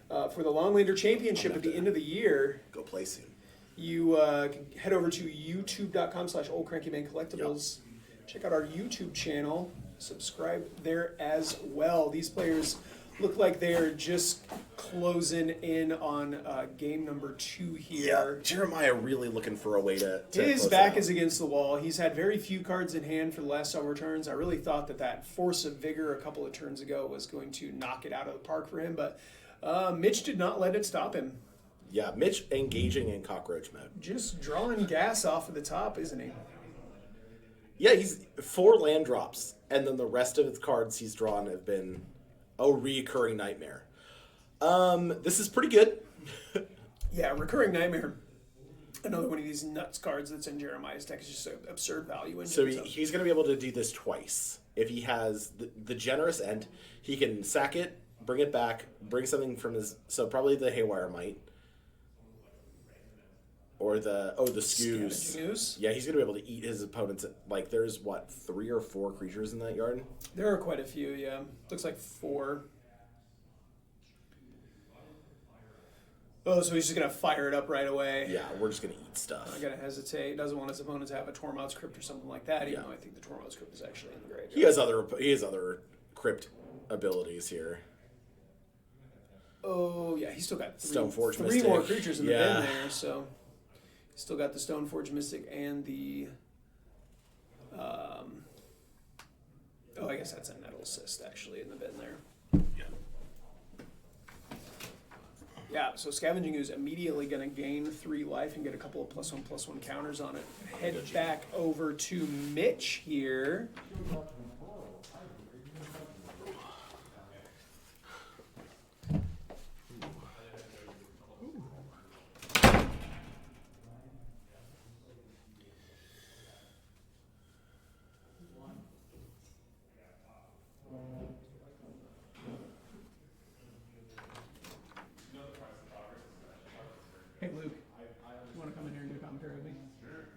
For the Longlander Championship at the end of the year. Go play soon. You can head over to youtube.com/oldcrankymancollectibles. Check out our YouTube channel. Subscribe there as well. These players look like they're just closing in on game number 2 here. Yeah, Jeremiah really looking for a way to his back is against the wall. He's had very few cards in hand for the last several turns. I really thought that Force of Vigor a couple of turns ago was going to knock it out of the park for him, but Mitch did not let it stop him. Yeah, Mitch engaging in cockroach mode. Just drawing gas off of the top, isn't he? Yeah, he's 4 land drops, and then the rest of his cards he's drawn have been a recurring nightmare. This is pretty good. Yeah, recurring nightmare. Another one of these nuts cards that's in Jeremiah's deck is just an absurd value. So he's going to be able to do this twice. If he has the generous end, he can sack it, bring it back, bring something from his... So probably the Haywire Might. Or the Scoos. Yeah, he's going to be able to eat his opponents. Like, there's, 3 or 4 creatures in that yard? There are quite a few, yeah. Looks like 4. Oh, so he's just going to fire it up right away. Yeah, we're just going to eat stuff. I got to hesitate. Doesn't want his opponent to have a Tormod's Crypt or something like that, even though I think the Tormod's Crypt is actually in the graveyard. He has other crypt abilities here. Oh, yeah, he's still got 3 Mystic. more creatures in the bin there, so... Still got the Stoneforge Mystic and the... I guess that's a Nettle Cyst, actually, in the bin there. Yeah, so Scavenging Ooze immediately going to gain 3 life and get a couple of +1/+1 counters on it. Head back over to Mitch here. Hey, Luke, you want to come in here and do a commentary with me? Sure.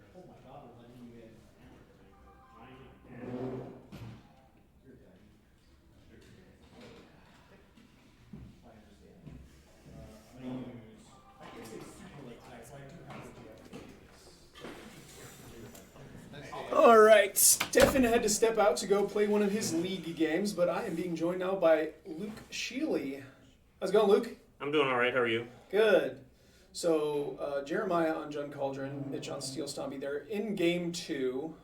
right, Stefan had to step out to go play one of his league games, but I am being joined now by Luke Sheely. How's it going, Luke? I'm doing all right. How are you? Good. So, Jeremiah on Jun Cauldron, Mitch on Steel Stompy. They're in game 2.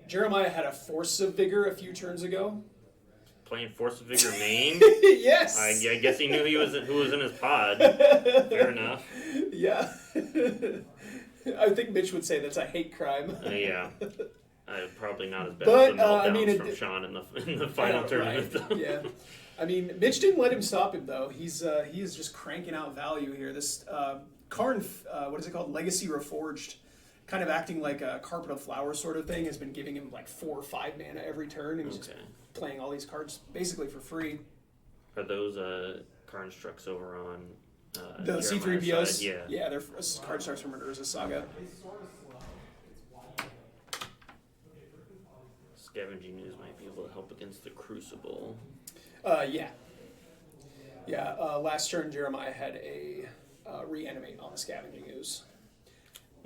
Jeremiah had a Force of Vigor a few turns ago. Playing Force of Vigor main? Yes! I guess he knew who was in his pod. Fair enough. Yeah. I think Mitch would say that's a hate crime. Yeah. Probably not as bad But, as the meltdowns I mean, from Sean in the final tournament. Right. Yeah. I mean, Mitch didn't let him stop him, though. He is just cranking out value here. This Karn, what is it called? Legacy Reforged, kind of acting like a Carpet of Flowers sort of thing, has been giving him like 4 or 5 mana every turn, and he's just playing all these cards basically for free. Are those Karn Strucks over on The Jeremiah's C3POs? side? Yeah, they're card starts from Urza's Saga. Scavenging News might be able to help against the Crucible. Yeah. Yeah, last turn Jeremiah had a reanimate on the Scavenging Ooze.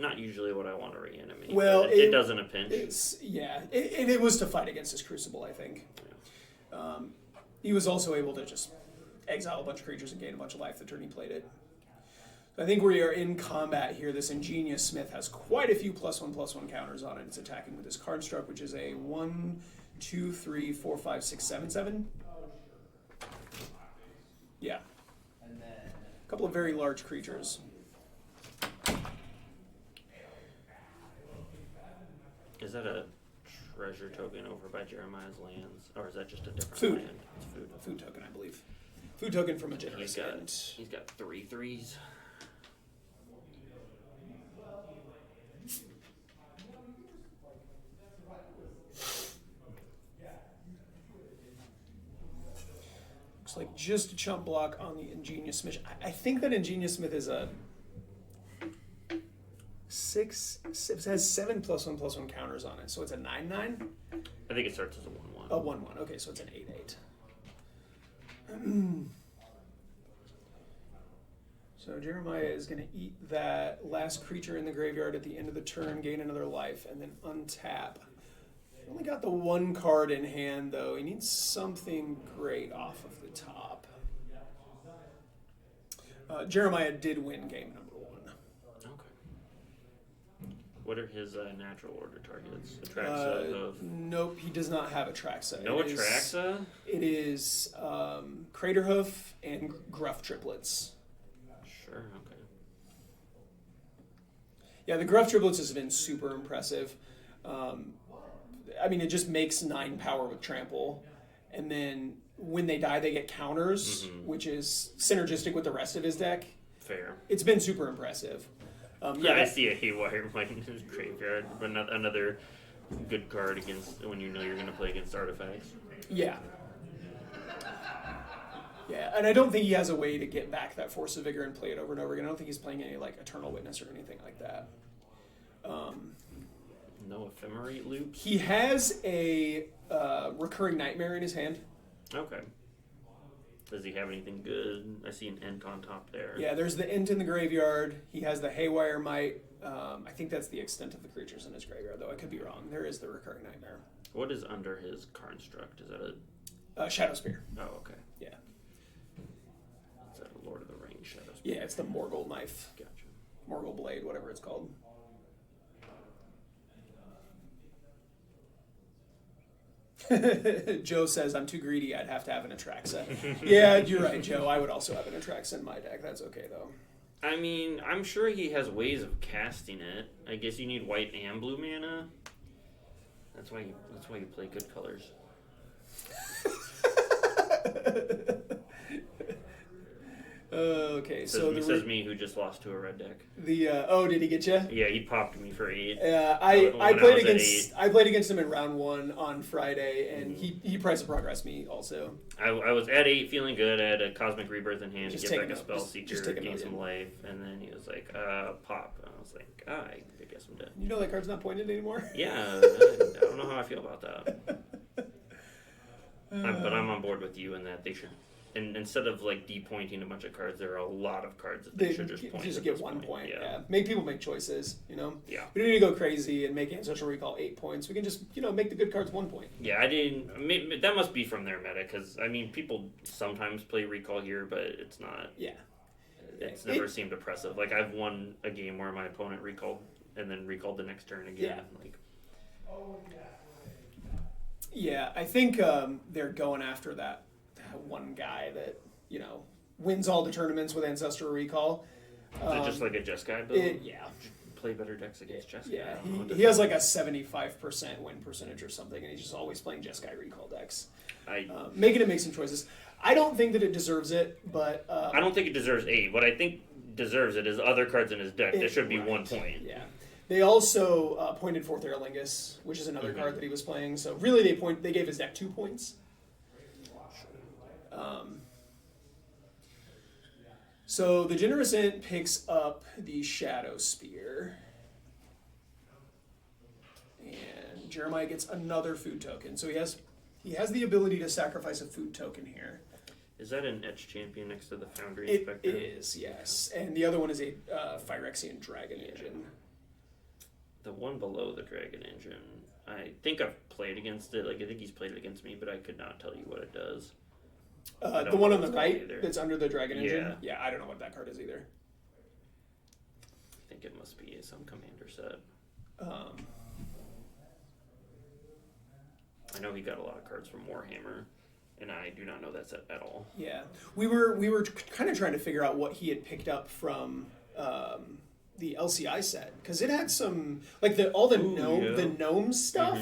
Not usually what I want to reanimate. Well, but it does in a pinch. It was to fight against his Crucible, I think. Yeah. He was also able to just exile a bunch of creatures and gain a bunch of life the turn he played it. I think we are in combat here. This Ingenious Smith has quite a few +1/+1 counters on it. It's attacking with this card struck, which is a 1, 2, 3, 4, 5, 6, 7, 7. Yeah. A couple of very large creatures. Is that a treasure token over by Jeremiah's lands? Or is that just a different Food. land? It's food. A food token, I believe. Food token from a generous hand. He's got 3 3s. Looks like just a chump block on the Ingenious Smith. I think that Ingenious Smith is a 6. It has 7 +1/+1 counters on it, so it's a 9/9. I think it starts as a 1 1. A 1/1. Okay, so it's an 8/8. So Jeremiah is going to eat that last creature in the graveyard at the end of the turn, gain another life, and then untap. Only got the 1 card in hand, though. He needs something great off of the top. Jeremiah did win game number 1. Okay. What are his natural order targets? Atraxa of... Nope, he does not have Atraxa. No Atraxa? It is Craterhoof and Gruff triplets. Sure, okay. Yeah, the Gruff triplets has been super impressive. I mean, it just makes 9 power with trample, and then when they die, they get counters, which is synergistic with the rest of his deck. Fair. It's been super impressive. I see a Haywire in his graveyard, but another good card against when you know you're going to play against artifacts. Yeah. Yeah, and I don't think he has a way to get back that Force of Vigor and play it over and over again. I don't think he's playing any like Eternal Witness or anything like that. No Ephemerate loops? He has a Recurring Nightmare in his hand. Okay. Does he have anything good? I see an Ent on top there. Yeah, there's the Ent in the graveyard. He has the Haywire Might. I think that's the extent of the creatures in his graveyard, though. I could be wrong. There is the Recurring Nightmare. What is under his Construct? Is that a... Shadow Spear. Oh, okay. Yeah. Is that a Lord of the Rings Shadow Spear? Yeah, it's the Morgul Knife. Gotcha. Morgul Blade, whatever it's called. Joe says, I'm too greedy, I'd have to have an Atraxa. Yeah, you're right, Joe. I would also have an Atraxa in my deck. That's okay, though. I mean, I'm sure he has ways of casting it. I guess you need white and blue mana. That's why you play good colors. Okay, so says me who just lost to a red deck. Did he get you? Yeah, he popped me for 8. I played against him in round 1 on Friday, and he priced to progress me also. I was at 8 feeling good. I had a Cosmic Rebirth in hand Just to get take back a a spell just seeker, take a gain million. some life, and then he was like, pop. And I was like, I guess I'm dead. You know that card's not pointed anymore? Yeah, I don't know how I feel about that. But I'm on board with you in that they should And instead of like depointing a bunch of cards, there are a lot of cards that they should just point. Just at get this 1 point. Yeah. Yeah. Make people make choices. You know. Yeah. We don't need to go crazy and make Ancestral Recall 8 points. We can just make the good cards 1 point. Yeah, I didn't. Maybe, that must be from their meta because I mean, people sometimes play recall here, but it's not. Yeah. It's never seemed oppressive. Like I've won a game where my opponent recalled and then recalled the next turn again. Yeah. Like. Yeah, I think they're going after that one guy that wins all the tournaments with Ancestral Recall. Is it just like a Jeskai build? Yeah. Play better decks against Jeskai. Yeah, I don't know he has like a 75% win percentage or something, and he's just always playing Jeskai Recall decks. Making him make some choices. I don't think that it deserves it, but... I don't think it deserves 8. What I think deserves it is other cards in his deck. There should be right. 1 point. Yeah. They also pointed Fourth Aerolingus, which is another card that he was playing. So really, they gave his deck 2 points. So the Generous Int picks up the Shadow Spear. And Jeremiah gets another food token. So he has the ability to sacrifice a food token here. Is that an Etch Champion next to the Foundry It Inspector? is, yes. And the other one is a Phyrexian Dragon Engine. The one below the Dragon Engine, I think I've played against it. Like I think he's played it against me, but I could not tell you what it does. The one on the right that's under the Dragon Engine? Yeah. Yeah, I don't know what that card is either. I think it must be some commander set. I know he got a lot of cards from Warhammer, and I do not know that set at all. Yeah. We were kind of trying to figure out what he had picked up from the LCI set, because it had some like the gnome stuff.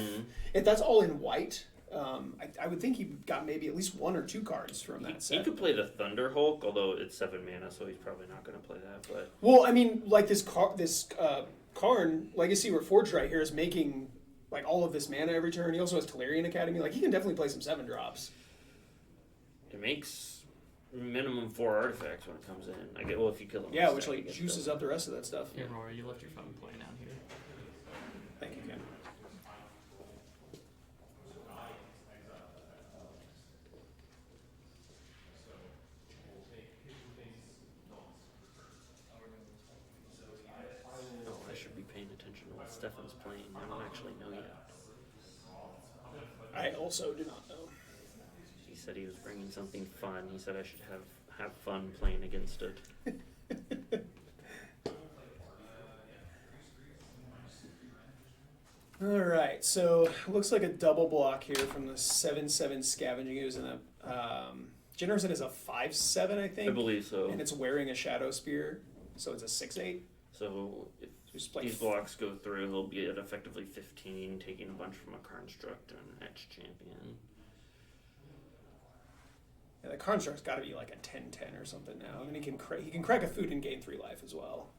If that's all in white, I would think he got maybe at least 1 or 2 cards from that set. He could play the Thunder Hulk, although it's 7 mana, so he's probably not going to play that. But well, I mean, like this Karn Legacy Reforged right here is making like all of this mana every turn. He also has Tolarian Academy. Like he can definitely play some 7 drops. it makes minimum 4 artifacts when it comes in. I get if you kill them. Yeah, which like juices up the rest of that stuff. Yeah, Rory, you left your phone playing out here. Thank you, Ken. Oh, I should be paying attention to what Stefan's playing. I don't actually know yet. I also do not know. He said he was bringing something fun. He said I should have fun playing against it. All right, so looks like a double block here from the 7/7 Scavenging Ooze, and the Generousent is a 5/7, I think. I believe so. And it's wearing a Shadow Spear, so it's a 6/8. So if Just like these blocks go through, he'll be at effectively 15, taking a bunch from a Construct and an Etch Champion. Yeah, the Construct's got to be like a 10/10 or something now. And then he can crack a food and gain 3 life as well.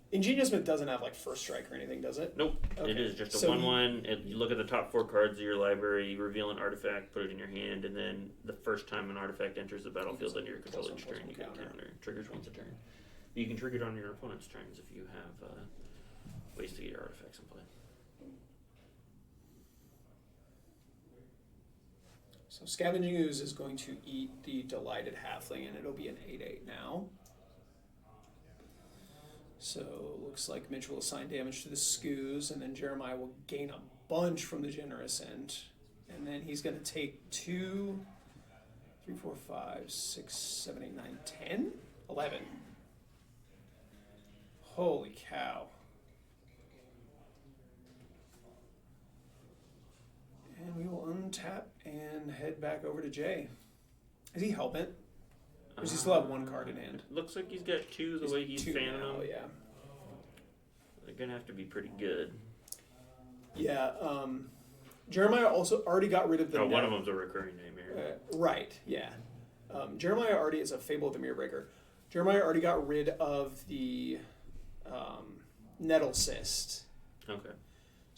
Ingenious Smith doesn't have like First Strike or anything, does it? Nope, Okay. it is just a So 1/1. You look at the top 4 cards of your library, you reveal an artifact, put it in your hand, and then the first time an artifact enters the battlefield under your control each turn, you can counter. Triggers once a turn. You can trigger it on your opponent's turns if you have ways to get your artifacts in play. So Scavenging Ooze is going to eat the Delighted Halfling, and it'll be an 8/8 now. So looks like Mitch will assign damage to the Skoos, and then Jeremiah will gain a bunch from the Generous End. And then he's going to take 2, 3, 4, 5, 6, 7, 8, 9, 10, 11. Holy cow. And we will untap and head back over to Jay. Is he Hellbent? Or does he still have 1 card in hand? It looks like he's got 2 the way he's 2 fanning now, them. yeah. They're going to have to be pretty good. Yeah, Jeremiah also already got rid of the... One of them's a recurring nightmare. Right, yeah. Jeremiah already is a Fable of the Mirror Breaker. Jeremiah already got rid of the Nettle Cyst. Okay.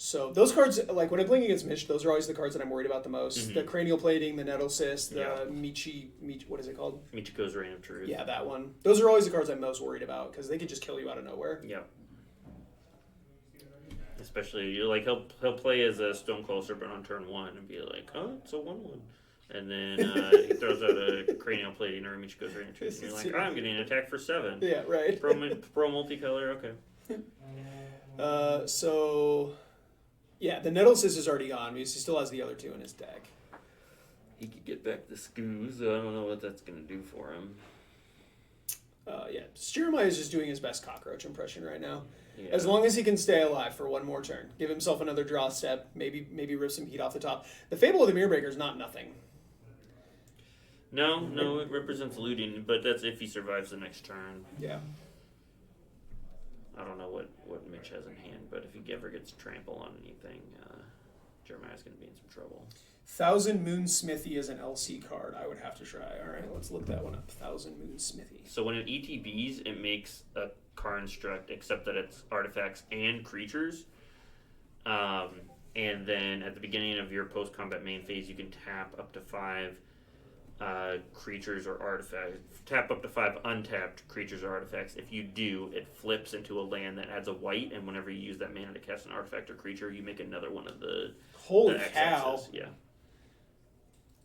So those cards, like when I'm playing against Mitch, those are always the cards that I'm worried about the most. The Cranial Plating, the Nettle Cyst, the Michi, what is it called? Michiko's Reign of Truth. Yeah, that one. Those are always the cards I'm most worried about because they could just kill you out of nowhere. Yep. Especially, he'll play as a Stonecoil Serpent on turn 1 and be like, oh, it's a 1/1. And then he throws out a cranial plating, or which goes right into it. And you're like, I'm getting an attack for 7. Yeah, right. Pro multicolor, okay. So, yeah, the Nettle Sis is already gone because he still has the other 2 in his deck. He could get back the Scoos. I don't know what that's going to do for him. Yeah, Jeremiah is just doing his best cockroach impression right now. Yeah. As long as he can stay alive for one more turn, give himself another draw step, maybe rip some heat off the top. The Fable of the Mirror Breaker is not nothing. No, it represents looting, but that's if he survives the next turn. Yeah. I don't know what Mitch has in hand, but if he ever gets trample on anything, Jeremiah's going to be in some trouble. Thousand Moon Smithy is an LC card. I would have to try. All right, let's look that one up. Thousand Moon Smithy. So when it ETBs, it makes a construct, except that it's artifacts and creatures. And then at the beginning of your post-combat main phase, you can tap up to 5 creatures or artifacts. Tap up to 5 untapped creatures or artifacts. If you do, it flips into a land that adds a white, and whenever you use that mana to cast an artifact or creature, you make another one of the Holy the cow. XXs. Yeah.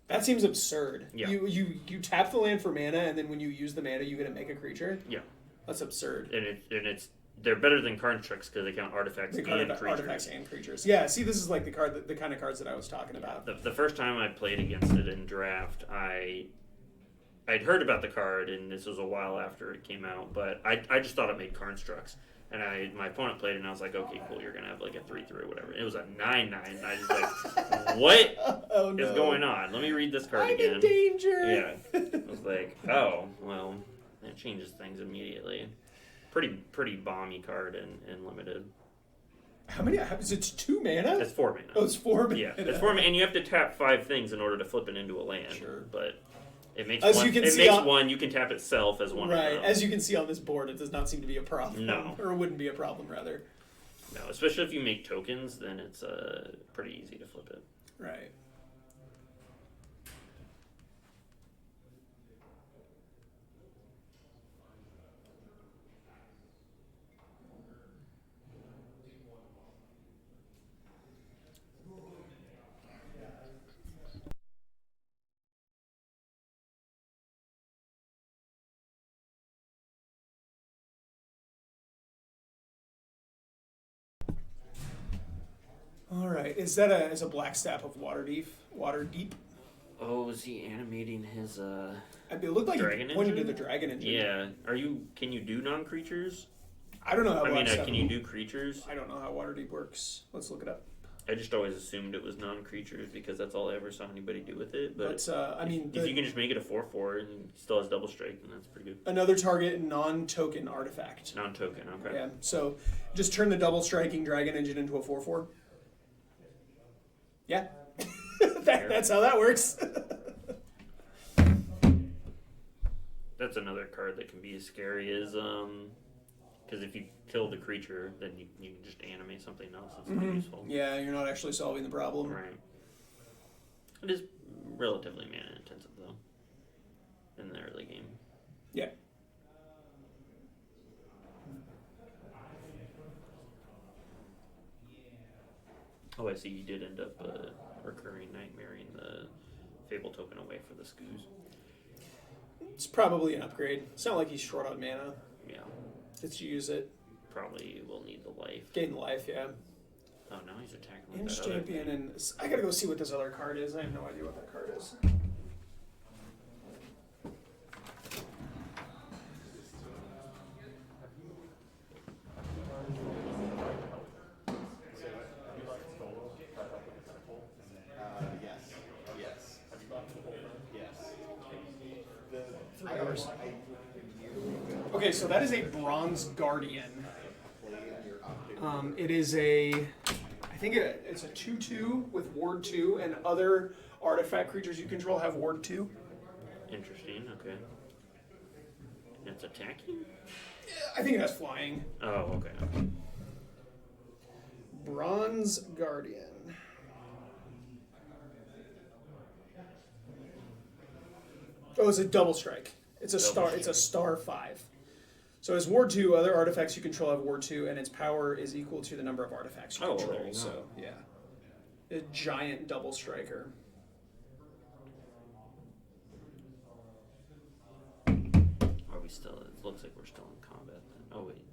That seems absurd. Yeah. You tap the land for mana, and then when you use the mana, you get to make a creature? Yeah. That's absurd. And they're better than constructs because they count artifacts and creatures. Artifacts and creatures. Yeah, see, this is like the kind of cards that I was talking about. The first time I played against it in draft, I'd heard about the card, and this was a while after it came out, but I just thought it made constructs. And my opponent played it, and I was like, okay, cool, you're going to have like a 3/3 or whatever. It was a 9/9, and I was like, what is going on? Let me read this card I'm again. in danger! Yeah. I was like, oh, well, that changes things immediately. Pretty bomby card and limited. How many? Is it 2 mana? It's 4 mana. Oh, it's 4 mana. Yeah, it's 4 mana, and you have to tap 5 things in order to flip it into a land. Sure. But it makes As one. you can It see makes on- one. You can tap itself as one. Right. Of them. As you can see on this board, it does not seem to be a problem. No. Or it wouldn't be a problem, rather. No, especially if you make tokens, then it's pretty easy to flip it. Right. All right. Is that a black stap of Waterdeep? Waterdeep? Oh, is he animating his? It looked like Dragon he pointed to engine? the dragon engine. Yeah. Can you do non-creatures? I don't know how. I mean, black stap- can you do creatures? I don't know how Waterdeep works. Let's look it up. I just always assumed it was non-creatures because that's all I ever saw anybody do with it. But I mean, if you can just make it a 4/4 and it still has double strike, then that's pretty good. another target non-token artifact. Non-token, okay. Yeah. So just turn the double striking dragon engine into a 4/4. Yeah. That's how that works. That's another card that can be as scary as because if you kill the creature, then you can just animate something else that's not useful. Yeah, you're not actually solving the problem. Right. It is relatively mana intensive though in the early game. Yeah. Oh, I see. You did end up recurring nightmaring the Fable token away for the Scoos. It's probably an upgrade. It's not like he's short on mana. Yeah. Let's use it. Probably will need the life. Gain life, yeah. Oh, now he's attacking with Inch that other champion, thing. and I gotta go see what this other card is. I have no idea what that card is. Okay, so that is a Bronze Guardian. It is I think it's a 2/2 with Ward 2, and other artifact creatures you control have Ward 2. Interesting, okay. It's attacking? I think that's flying. Oh, okay. Bronze Guardian. Oh, it's a double strike. It's a star. It's a star 5. So as Ward 2, other artifacts you control have Ward 2, and its power is equal to the number of artifacts you Oh, control. there you go. So yeah, a giant double striker. we still? It looks like we're still in combat then. Oh wait.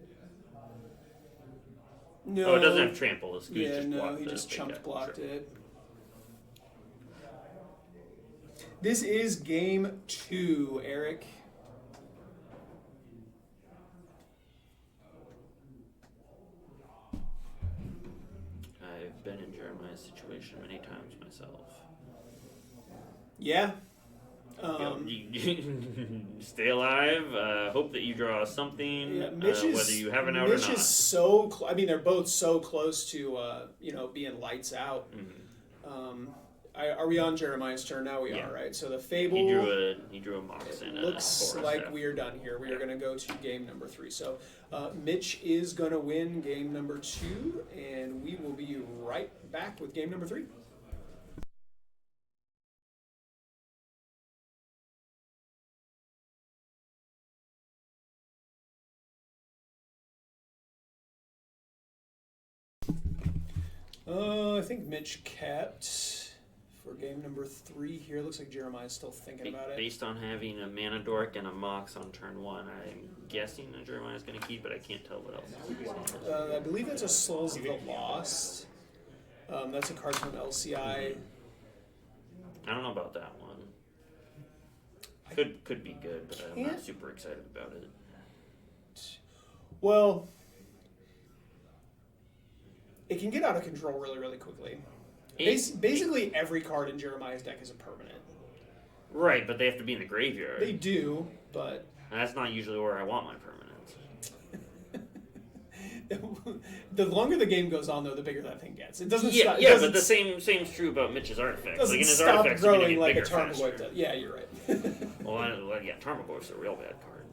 No. Oh, it doesn't have trample. This goose Yeah, just no, blocked he the just big chumped guy. blocked Sure. it. This is game 2, Eric. I've been in Jeremiah's situation many times myself. Yeah. Stay alive. Hope that you draw something. Yeah, Mitch is, whether you have an out Mitch or not. is so. I mean, they're both so close to being lights out. Mm-hmm. Are we on Jeremiah's turn now? We Yeah. are, right? So the Fable. He drew a mox and a looks forest like staff. we are done here. We are going to go to game number 3. So Mitch is going to win game number 2, and we will be right back with game number 3. I think Mitch kept for game number 3 here. Looks like Jeremiah's still thinking about it. Based on having a mana dork and a mox on turn 1, I'm guessing that Jeremiah's going to keep, but I can't tell what else. I believe that's a Souls of the Lost. That's a card from LCI. I don't know about that one. Could be good, but I'm not super excited about it. Well, it can get out of control really, really quickly. Basically, every card in Jeremiah's deck is a permanent. Right, but they have to be in the graveyard. They do, but And that's not usually where I want my permanents. the longer the game goes on, though, the bigger that thing gets. It doesn't Yeah, stop. It yeah, doesn't but the same's true about Mitch's artifacts. doesn't Like in his stop artifacts, they're gonna growing get like a bigger Tarmogoyf faster. does. Yeah, you're right. Well, yeah, Tarmogoyf's a real bad card.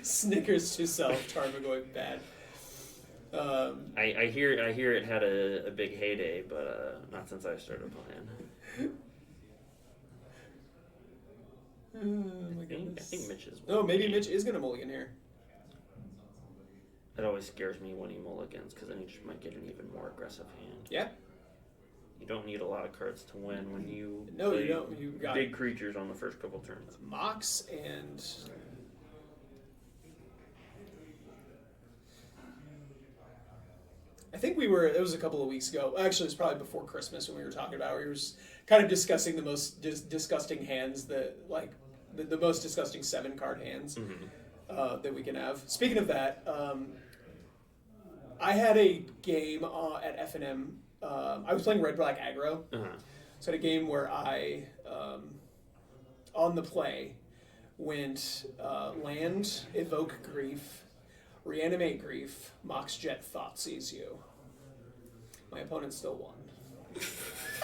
Snickers to self, Tarmogoyf bad. I hear it had a big heyday, but not since I started playing. My I goodness. think Mitch is. Oh, maybe Mitch is going to mulligan here. It always scares me when he mulligans because then he just might get an even more aggressive hand. Yeah. You don't need a lot of cards to win when you No, play you don't. You got big creatures on the first couple turns. Mox and I think it was a couple of weeks ago. Actually, it was probably before Christmas when we were talking about it. We were kind of discussing the most disgusting hands the most disgusting 7-card hands that we can have. Speaking of that, I had a game at F&M. I was playing red-black aggro. Uh-huh. So I had a game where I, on the play, went land, evoke grief, reanimate grief, Mox Jet Thoughtseize you. My opponent still won.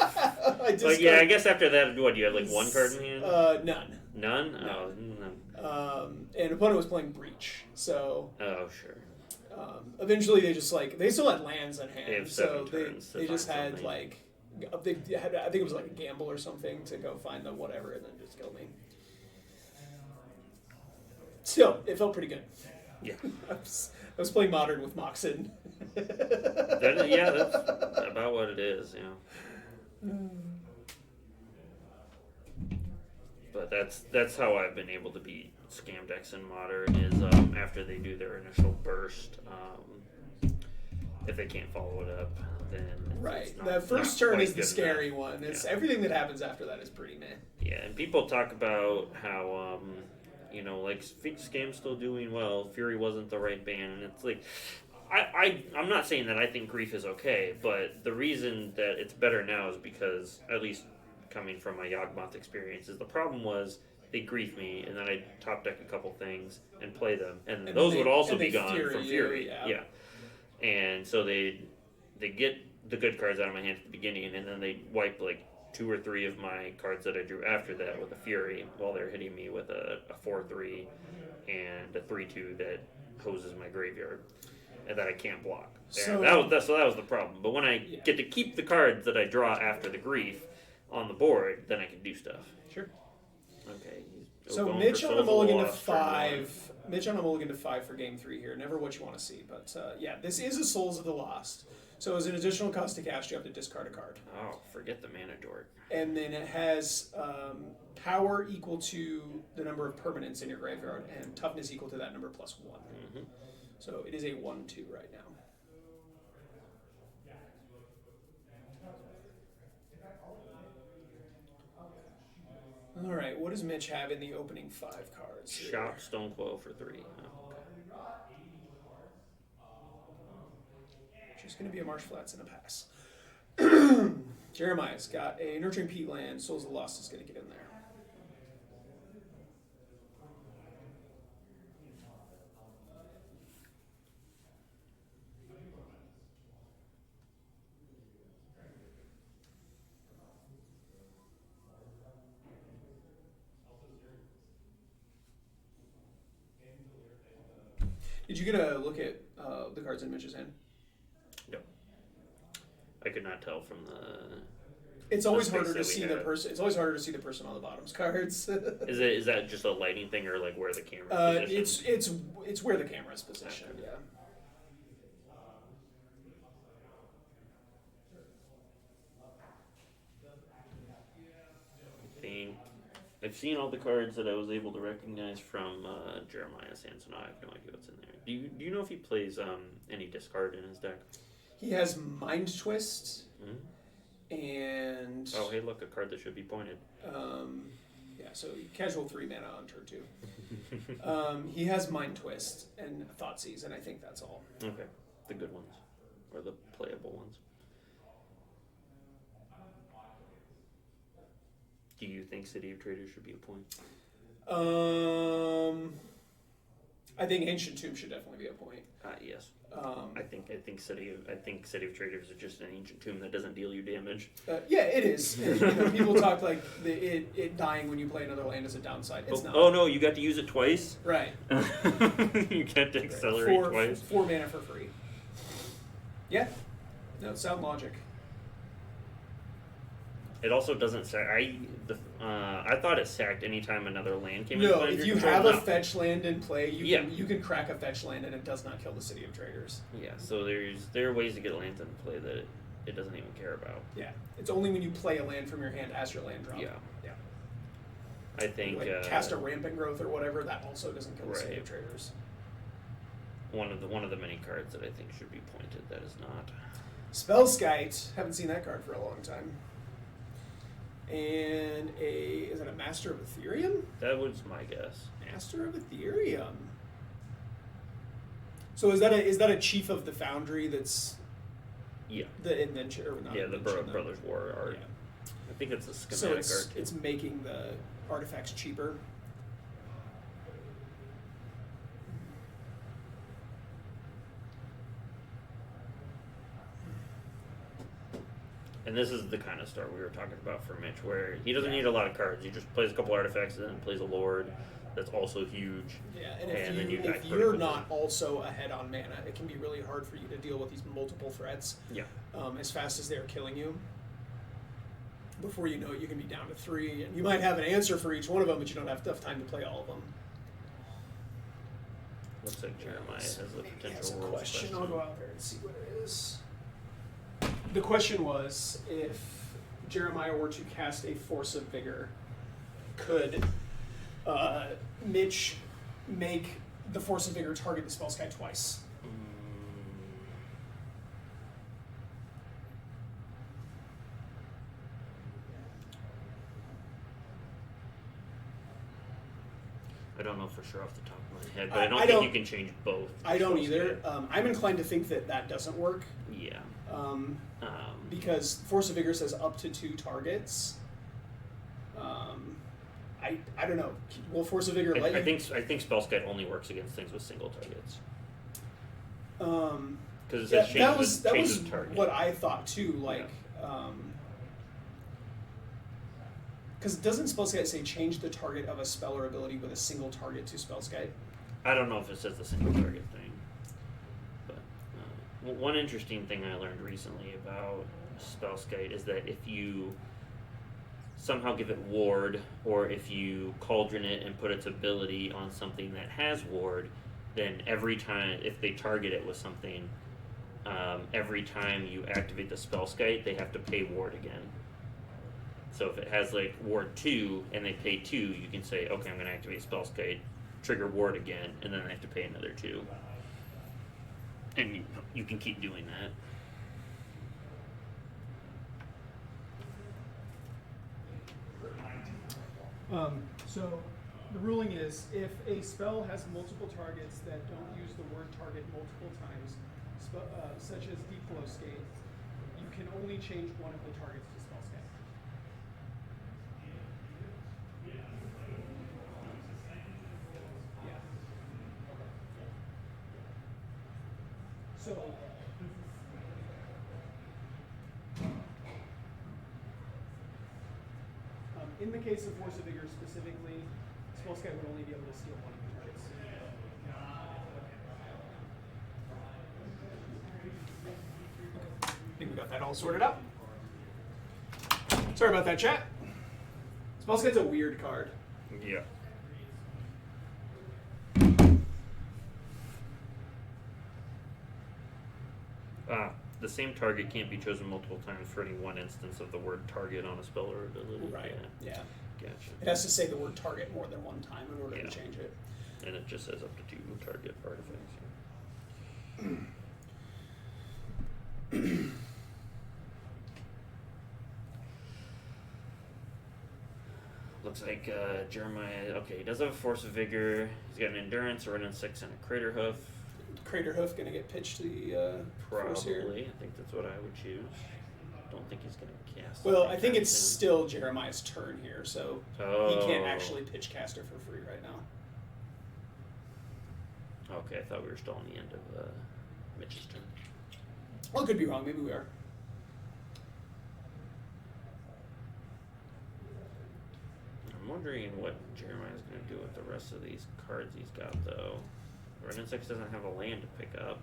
I guess after that, what, you had like one card in hand? None. None? No. Oh, none. And opponent was playing Breach, so Oh, sure. eventually they just they still had lands in hand, They have so 7 turns to they just find had something. they had, I think it was like a gamble or something to go find the whatever and then just kill me. Still, it felt pretty good. Yeah. I was playing Modern with Moxen. Yeah, that's about what it is, yeah. But that's how I've been able to beat Scam decks in Modern is after they do their initial burst, if they can't follow it up, then Right. it's The first not turn quite is the good scary enough. one. It's Yeah. everything that happens after that is pretty meh. Yeah, and people talk about how Scam's still doing well. Fury wasn't the right ban, and it's like, I'm not saying that I think Grief is okay, but the reason that it's better now is because, at least coming from my Yawgmoth experience, is the problem was they grief me, and then I top deck a couple things and play them, and those would also be gone from Fury. Yeah. And so they get the good cards out of my hand at the beginning, and then they wipe like 2 or 3 of my cards that I drew after that with a Fury while they're hitting me with a 4/3 and a 3/2 that hoses my graveyard and that I can't block. So that was the problem. But when I get to keep the cards that I draw after the grief on the board, then I can do stuff. Sure. Okay. So Mitch on a mulligan to 5. Mitch on a mulligan to 5 for game 3 here. Never what you want to see, but yeah, this is a Souls of the Lost. So as an additional cost to cast, you have to discard a card. Oh, forget the mana dork. And then it has power equal to the number of permanents in your graveyard, and toughness equal to that number plus 1. Mm-hmm. So it is a 1/2 right now. All right, what does Mitch have in the opening 5 cards? here? Shop Stonecoil for 3. Oh, okay. Just going to be a Marsh Flats and a pass. Jeremiah's got a Nurturing Peatland. Souls of the Lost is going to get in there. Did you get a look at the cards in Mitch's hand? Yep. I could not tell from the. It's always space harder to that we see the have. person. It's always harder to see the person on the bottom's cards. Is that just a lighting thing or like where the camera is positioned? It's where the camera is positioned. Yeah. I've seen all the cards that I was able to recognize from Jeremiah's hand, so now I have no idea what's in there. Do you know if he plays any discard in his deck? He has Mind Twist Mm-hmm. and Oh, hey, look, a card that should be pointed. yeah. So casual 3 mana on turn 2. He has Mind Twist and Thoughtseize, and I think that's all. Okay, the good ones or the playable ones. Do you think City of Traders should be a point? I think Ancient Tomb should definitely be a point. Yes. I think City of Traders is just an ancient tomb that doesn't deal you damage. Yeah, it is. You know, people talk like it dying when you play another land is a downside. It's not. Oh no, you got to use it twice. Right. You get to accelerate twice. 4 mana for free. Yeah. No, sound logic. It also doesn't sack. I thought it sacked anytime another land came into No, play. if under you control. have No. a fetch land in play, Yeah. you can crack a fetch land and it does not kill the City of Traders. Yeah, so there are ways to get lands into play that it doesn't even care about. Yeah. It's only when you play a land from your hand as your land drop. Yeah. Yeah. I think Like cast a Rampant Growth or whatever, that also doesn't kill the City Right. of Traders. one of the many cards that I think should be pointed that is not. Spellskite. Haven't seen that card for a long time. And is it a Master of Ethereum? That was my guess. Master of Ethereum. So is that a Chief of the Foundry that's Yeah. the invention or not? Yeah, the invention, Brothers War art. Yeah. I think it's a So schematic it's art. it's making the artifacts cheaper. And this is the kind of start we were talking about for Mitch, where he doesn't need a lot of cards. He just plays a couple artifacts and then plays a Lord that's also huge. Yeah, and then you die if pretty you're quickly. not also ahead on mana, it can be really hard for you to deal with these multiple threats. Yeah. As fast as they're killing you. Before you know it, you can be down to 3, and you might have an answer for each one of them, but you don't have enough time to play all of them. Looks like Jeremiah has a Maybe he has potential a rules question. I'll go out there and see what it is. The question was, if Jeremiah were to cast a Force of Vigor, could Mitch make the Force of Vigor target the Spellskite twice? I don't know for sure off the top of my head, but I I don't don't- think you can change both. I don't Spellskite. either. I'm inclined to think that doesn't work. Yeah. Because Force of Vigor says up to 2 targets. I don't know. Will Force of Vigor let I you? think Spellskite only works against things with single targets. Um, Because it yeah, says that was changes target. what I thought too. Like, because doesn't Spellskite say change the target of a spell or ability with a single target to Spellskite? I don't know if it says the single target thing. But one interesting thing I learned recently about Spellskite is that if you somehow give it ward, or if you cauldron it and put its ability on something that has ward, then every time if they target it with something, every time you activate the spell skite, they have to pay ward again. So if it has like ward 2 and they pay 2, you can say, okay, I'm going to activate spell skite, trigger ward again, and then they have to pay another 2. And you can keep doing that. So the ruling is if a spell has multiple targets that don't use the word target multiple times, such as Deep Flow Skate, you can only change one of the targets to spell skate. Yeah. So in the case of Force of Vigor specifically, Spellskite would only be able to steal one of the targets. I think we got that all sorted out. Sorry about that, chat. Spellskite's a weird card. Yeah. The same target can't be chosen multiple times for any one instance of the word target on a spell or ability. Right. Yeah. Gotcha. It has to say the word target more than one time in order to change it. And it just says up to 2 target artifacts. Looks like Jeremiah, okay, he does have a Force of Vigor. He's got an Endurance, a Run and 6, and a Crater Hoof. Crater Hoof going to get pitched to the Force here. Probably. I think that's what I would choose. Don't think he's going to cast. Well, I think it's still Jeremiah's turn here, so he can't Oh. actually pitch caster for free right now. Okay, I thought we were still on the end of Mitch's turn. Well, I could be wrong. Maybe we are. I'm wondering what Jeremiah's going to do with the rest of these cards he's got, though. Run and 6 doesn't have a land to pick up,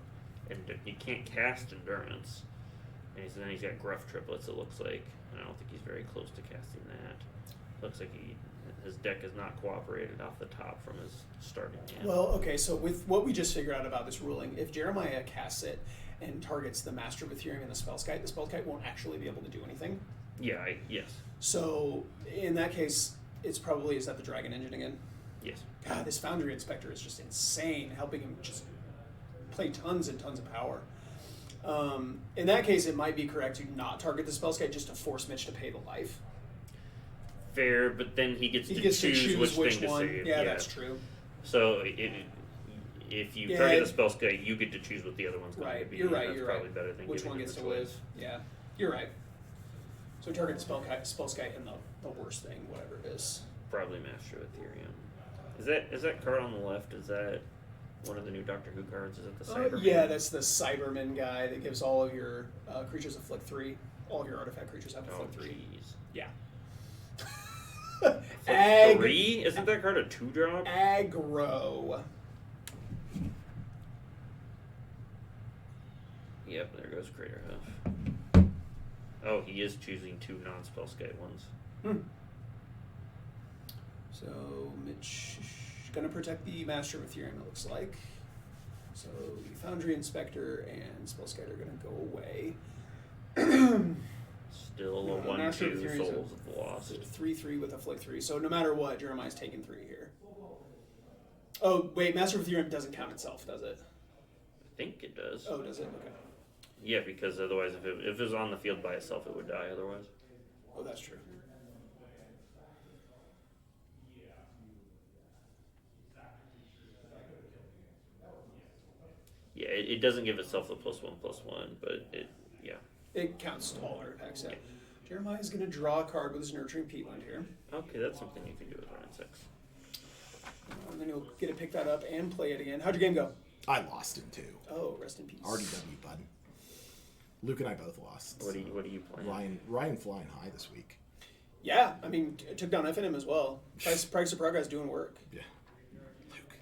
and you can't cast Endurance. And then he's got Gruff Triplets, it looks like. And I don't think he's very close to casting that. Looks like his deck has not cooperated off the top from his starting hand. Well, okay, so with what we just figured out about this ruling, if Jeremiah casts it and targets the Master of Ethereum and the Spellskite won't actually be able to do anything. Yeah, yes. So in that case, it's probably, is that the Dragon Engine again? Yes. God, this Foundry Inspector is just insane, helping him just play tons and tons of power. In that case, it might be correct to not target the Spellskite, just to force Mitch to pay the life. Fair, but then he gets to choose which thing to one. save. Yeah, that's true. So if you target the Spellskite, you get to choose what the other one's going to Right, be. you're right, That's you're probably right. better than Which giving one him gets a to choice. live? Yeah, you're right. So target the Spellskite and the worst thing, whatever it is. Probably Master of Ethereum. Is that card on the left? Is that one of the new Doctor Who cards? Is it the Cyberman? Yeah, that's the Cyberman guy that gives all of your creatures a flick 3. All of your artifact creatures have a flick 3. Jeez. Yeah. Flick 3? Isn't that card a 2-drop? Aggro. Yep, there goes Crater Hoof. Oh, he is choosing 2 non-Spellskite ones. So Mitch is going to protect the Master of Ethereum, it looks like. So the Foundry Inspector and Spellskite are going to go away. Still a Master of 1/2 Ethereum Souls of Lost. 3/3 with a flick 3. So no matter what, Jeremiah's taking 3 here. Oh, wait, Master of Ethereum doesn't count itself, does it? I think it does. Oh, does it? Okay. Yeah, because otherwise, if it was on the field by itself, it would die otherwise. Oh, that's true. Yeah, it doesn't give itself the +1/+1, but It counts to all artifacts, yeah. Jeremiah's going to draw a card with his Nurturing Peatland here. Okay, that's something you can do with Run 6. And then he'll get to pick that up and play it again. How'd your game go? I lost in 2. Oh, rest in peace. RDW, bud. Luke and I both lost. What are you playing? Ryan flying high this week. Yeah, I mean, took down FNM as well. Price of Progress doing work. Yeah. Luke.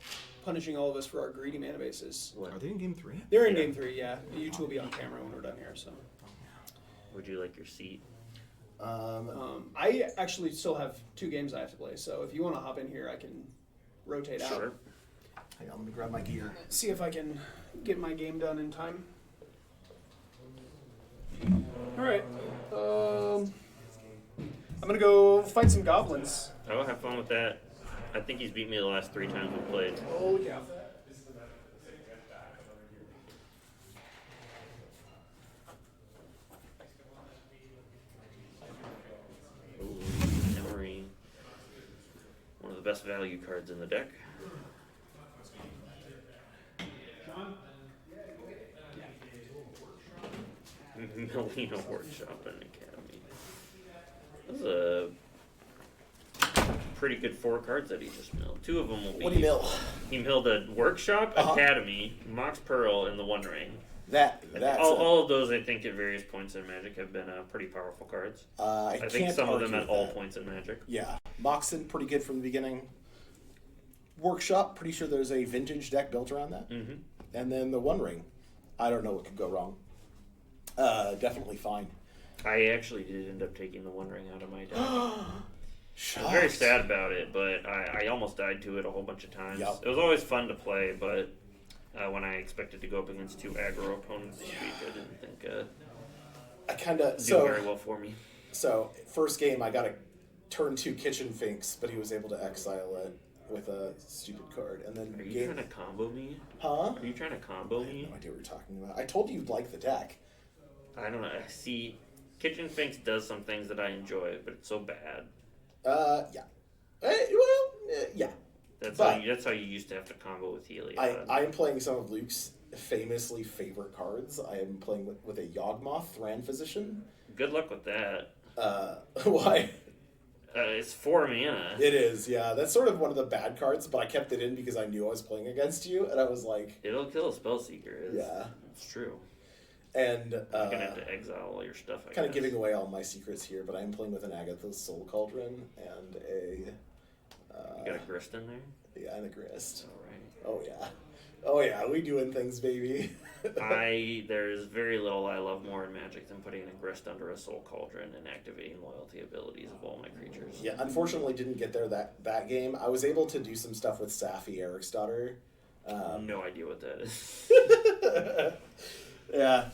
Punishing all of us for our greedy mana bases. What? Are they in game 3? They're in game 3, yeah. You two will be on camera when we're done here, so. Would you like your seat? I actually still have 2 games I have to play, so if you want to hop in here, I can rotate out. Sure. Hang on, let me grab my gear. See if I can get my game done in time. All right. I'm gonna go fight some goblins. I will have fun with that. I think he's beat me the last 3 times we played. Oh yeah. Ooh, Emery. One of the best value cards in the deck. Melina Workshop and Academy. This is a pretty good 4 cards that he just milled. 2 of them will be. What do you mill? He milled a Workshop, Uh-huh. Academy, Mox Pearl, and the One Ring. That's all of those, I think, at various points in Magic have been pretty powerful cards. I think can't some of them argue at with all that. points in Magic. Yeah, Moxon, pretty good from the beginning. Workshop, pretty sure there's a vintage deck built around that. Mm-hmm. And then the One Ring. I don't know what could go wrong. Definitely fine. I actually did end up taking the One Ring out of my deck. I Shocked. was very sad about it, but I almost died to it a whole bunch of times. Yep. It was always fun to play, but when I expected to go up against 2 aggro opponents this week, I didn't think I kind of do very well for me. So first game, I got a turn 2 Kitchen Finks, but he was able to exile it with a stupid card. And then Are you trying to combo me? Huh? Are you trying to combo I have me? no idea what you're talking about. I told you you'd like the deck. I don't know. See, Kitchen Finks does some things that I enjoy, but it's so bad. Yeah. Yeah. That's But- how you used to have to combo with Heliod. I am playing some of Luke's famously favorite cards. I am playing with a Yawgmoth Thran Physician. Good luck with that. Why? It's 4 mana. It is, yeah. That's sort of one of the bad cards, but I kept it in because I knew I was playing against you, and I was like, It'll kill a Spellseeker. yeah. It's true. And You're gonna have to exile all your stuff. I kind of guess. giving away all my secrets here, but I'm playing with an Agatha's Soul Cauldron and a You got a Grist in there. yeah, and a Grist. All Oh yeah, oh yeah, we doing things, baby. right. There's very little I love more in Magic than putting a Grist under a Soul Cauldron and activating loyalty abilities of all my creatures. Yeah, unfortunately, didn't get there that game. I was able to do some stuff with Safi, Eric's daughter. No idea what that is. Yeah,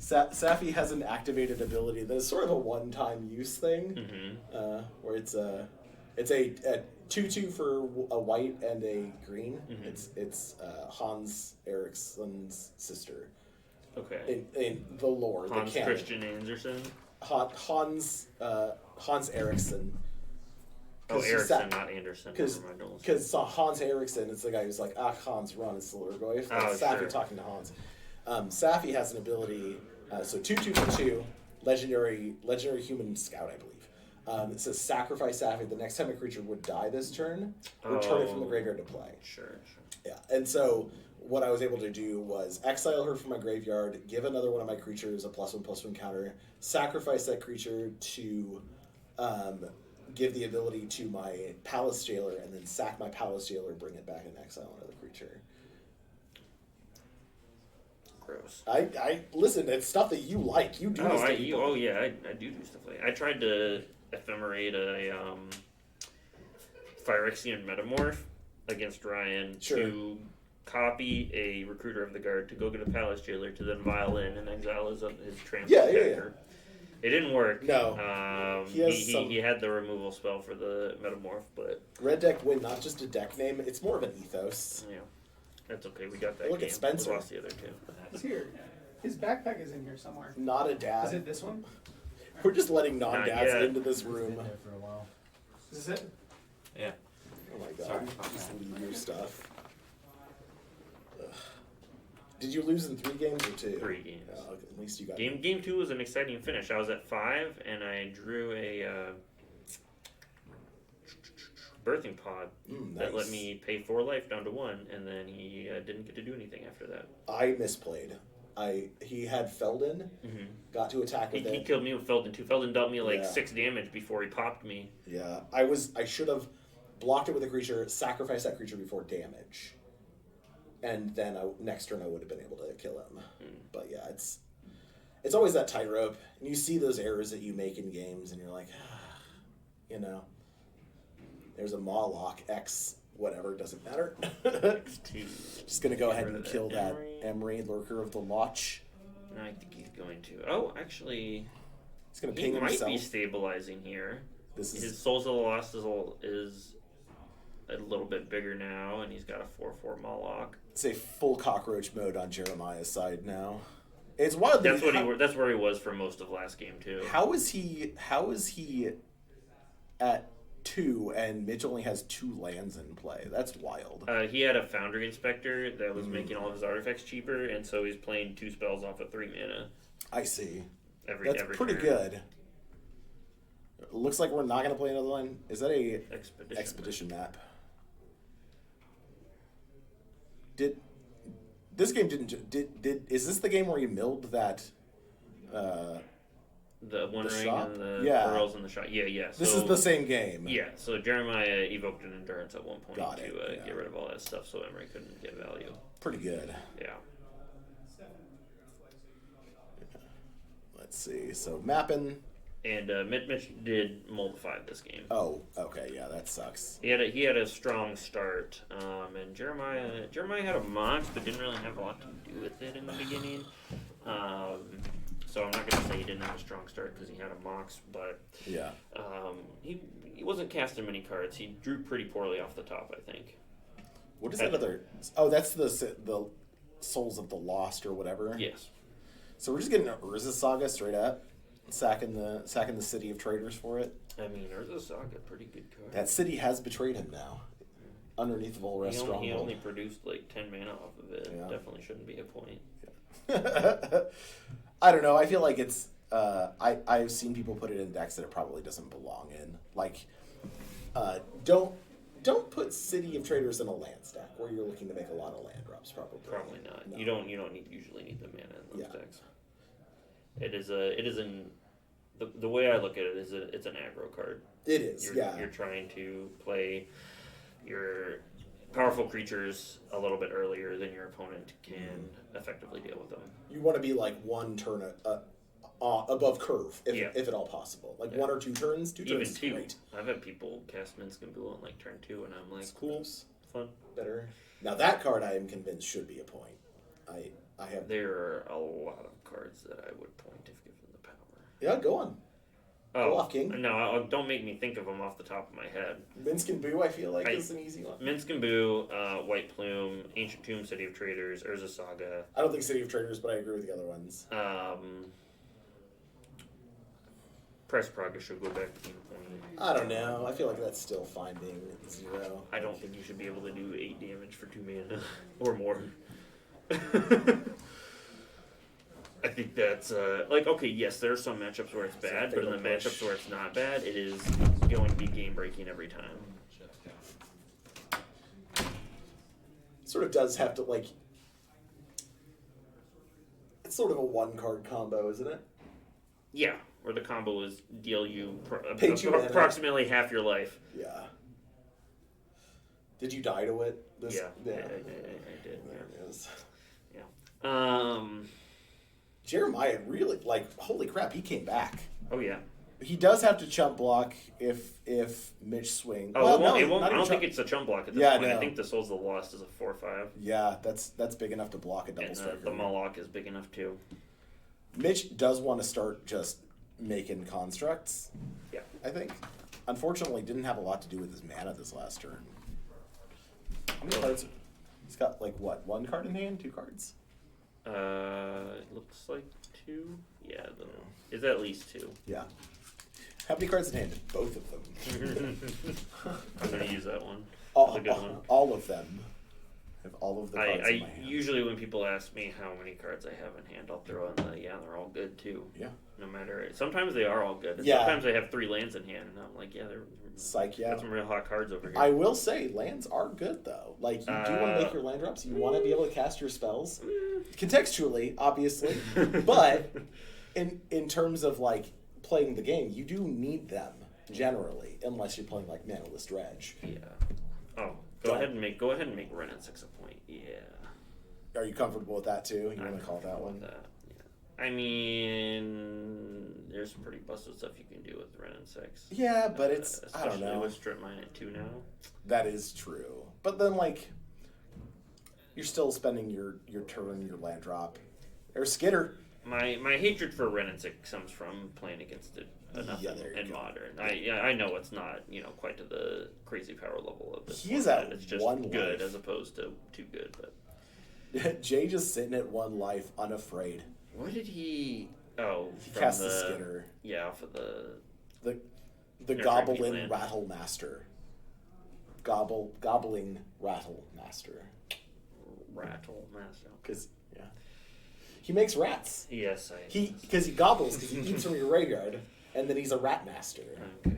Safi has an activated ability that is sort of a one-time use thing, where it's a 2/2 for a white and a green. It's Hans Ericsson's sister. Okay. In the lore, Hans the canon. Christian Andersen. Hans Eriksson. Oh, Erickson, not Anderson. Because Never mind, don't listen. Hans Eriksson is the guy who's like, Hans, run, it's the Lurgoyf. Oh, Safi sure. talking to Hans. Safi has an ability, so 2/2 for 2, legendary human scout, I believe. It says sacrifice Safi. The next time a creature would die this turn, return it from the graveyard to play. Sure. Yeah, and so what I was able to do was exile her from my graveyard, give another one of my creatures a +1/+1 counter, sacrifice that creature to give the ability to my Palace Jailer, and then sack my Palace Jailer, bring it back, and exile another creature. Gross. I listen. It's stuff that you like. You do. This to people. I do stuff like that. I tried to ephemerate a Phyrexian Metamorph against Ryan to copy a Recruiter of the Guard to go get a Palace Jailer to then violin and exile his transport character. It didn't work. No. He had the removal spell for the Metamorph, but Red deck win, not just a deck name. It's more of an ethos. yeah, that's okay. We got that. Look at game. Spencer. We lost the other two. It's here. His backpack is in here somewhere. Not a dad. Is it this one? We're just letting non-dads yet. into this room. Been there for a while. Is this it? Yeah. Oh my god. Sorry. Just leave your stuff. Ugh. Did you lose in 3 games or 2? 3 games. Oh, okay. At least you got Game 2 was an exciting finish. I was at 5 and I drew a birthing pod that let nice. me pay 4 life down to 1, and then he didn't get to do anything after that. I misplayed. He had Feldon, got to attack with He it. killed me with Feldon too. Feldon dealt me like Yeah. 6 damage before he popped me. Yeah, I should have blocked it with a creature, sacrificed that creature before damage, and then next turn I would have been able to kill him. But yeah, it's always that tightrope, and you see those errors that you make in games, and you're like, you know, there's a Mawlock X whatever, doesn't matter. X2. Just gonna go ahead rid and of kill that Emery. Emery, Lurker of the Loch. And I think he's going to. Oh, actually, He's going to he ping might himself. be stabilizing here. This is His Souls of the Lost is a little bit bigger now, and he's got a 4/4 Moloch. it's a full cockroach mode on Jeremiah's side now. It's wild. That's that's where he was for most of last game too. How is he at 2 and Mitch only has 2 lands in play? That's wild. He had a Foundry Inspector that was making all of his artifacts cheaper, and so he's playing 2 spells off of 3 mana. I see. Every That's pretty turn. good. Looks like we're not going to play another line. Is that a Expedition map? Did this game is this the game where you milled that? The One The Ring shop? and the Yeah. Pearls and the Shot. Yeah. So, This is the same game. Yeah, so Jeremiah evoked an Endurance at one point Got to it, yeah. get rid of all that stuff so Emery couldn't get value. Pretty good. Yeah. Let's see. So mapping. And Mitch did mold 5 this game. Oh, okay. Yeah, that sucks. He had a strong start, and Jeremiah had a Mox, but didn't really have a lot to do with it in the beginning. So I'm not going to say he didn't have a strong start because he had a Mox, but Yeah. he wasn't casting many cards. He drew pretty poorly off the top, I think. What is that other? Oh, that's the Souls of the Lost or whatever. Yes. So we're just getting an Urza Saga straight up, sacking the City of Traders for it. I mean, Urza Saga, pretty good card. That city has betrayed him now. Underneath Volrest He Stronghold. only produced like 10 mana off of it. Yeah. Definitely shouldn't be a point. I don't know. I feel like it's. I've seen people put it in decks that it probably doesn't belong in. Like, don't put City of Traders in a land stack where you're looking to make a lot of land drops. Probably not. No. You don't usually need the mana in those Yeah. decks. It is the way I look at it is it's an aggro card. It is. You're trying to play your powerful creatures a little bit earlier than your opponent can effectively deal with them. You want to be like one turn above curve, if at all possible. Like 1 or 2 turns. 2 Even turns is 2. great. I've had people cast Minsc and Boo on like turn 2, and I'm like, cool, fun. Better. Now that card I am convinced should be a point. I have. There are a lot of cards that I would point if given the power. Yeah, go on. Go off, King. No, don't make me think of them off the top of my head. Minsc and Boo, I feel like is an easy one. Minsc and Boo, White Plume, Ancient Tomb, City of Traders, Urza Saga. I don't think City of Traders, but I agree with the other ones. Press Progress should go back to being a point. I don't know. I feel like that's still fine being 0. I don't think you should be able to do 8 damage for 2 mana or more. I think that's okay. Yes, there are some matchups where it's bad, but in the matchups where it's not bad, it is going to be game breaking every time. Sort of does have to like. It's sort of a 1-card combo, isn't it? Yeah, where the combo is deal you Pay 2 mana. approximately half your life. Yeah. Did you die to it? Yeah, I did. There it is. Yeah. Jeremiah really holy crap, he came back. Oh yeah. He does have to chump block if Mitch swings. Oh, Well, it won't. not I even don't chump- think it's a chump block at this Yeah, point. no. I think the Souls of the Lost is a 4/5. Yeah, that's big enough to block a double And striker. the Moloch is big enough too. Mitch does want to start just making constructs. Yeah. I think. Unfortunately, didn't have a lot to do with his mana this last turn. How many cards? He's got 1 card in hand, 2 cards. It looks like 2. Yeah, it's at least 2. Yeah. How many cards in hand? Both of them. I'm gonna use that one. all, That's a good one. all of them. I have all of the cards in my I hand. usually when people ask me how many cards I have in hand, I'll throw in they're all good too. Yeah. No matter. Sometimes they are all good. And Yeah. Sometimes I have 3 lands in hand, and I'm like, yeah, they're Psych, yeah. got some real hot cards over here. I will say, lands are good, though. Like, you do want to make your land drops. You want to be able to cast your spells. Contextually, obviously. But in terms of, playing the game, you do need them, generally. Unless you're playing, Manaless Dredge. Yeah. Oh, go ahead and make Ren and 6 a point. Yeah. Are you comfortable with that, too? You want to call that one? That. Yeah. I mean, there's some pretty busted stuff you can do with Ren and 6. Yeah, but it's, I don't Especially know. with Strip Mine at 2 now. That is true. But then, you're still spending your turn, your land drop. Or Skitter. My hatred for Renansic comes from playing against it enough Yeah, there you in go. Modern. I know it's not quite to the crazy power level of this. He is format. at It's just one good life. as opposed to too good. But Jay just sitting at 1 life, unafraid. what did he? Oh, He from cast the Skinner. Yeah, off of the The Never Goblin Land. Rattle Master. Gobbling Rattle Master. Rattle Master. Because, yeah. He makes rats. Yes, Because he gobbles, because he eats from your graveyard, and then he's a rat master. Okay.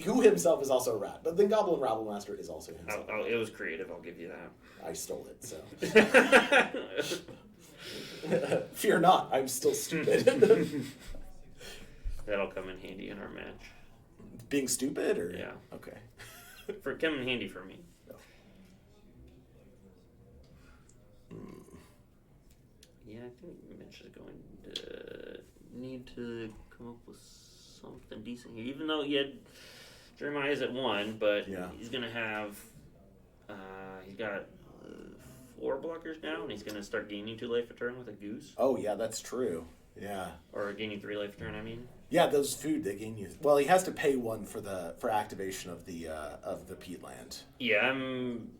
Who himself is also a rat. But then Goblin Rattle Master is also himself. It was creative. I'll give you I stole it, so. that. Fear not, I'm still stupid. That'll come in handy in our match. Being stupid, or? Yeah. Okay. Come in handy for me. Yeah, I think Mitch is going to need to come up with something decent here. Even though Jeremiah's at 1, but Yeah. he's going to have. He's got 4 blockers now, and he's going to start gaining 2 life a turn with a goose. Oh, yeah, that's true. Yeah. Or gaining 3 life a turn, I mean. Yeah, those food they gain you. Well, he has to pay 1 for activation of the peatland. Yeah, I'm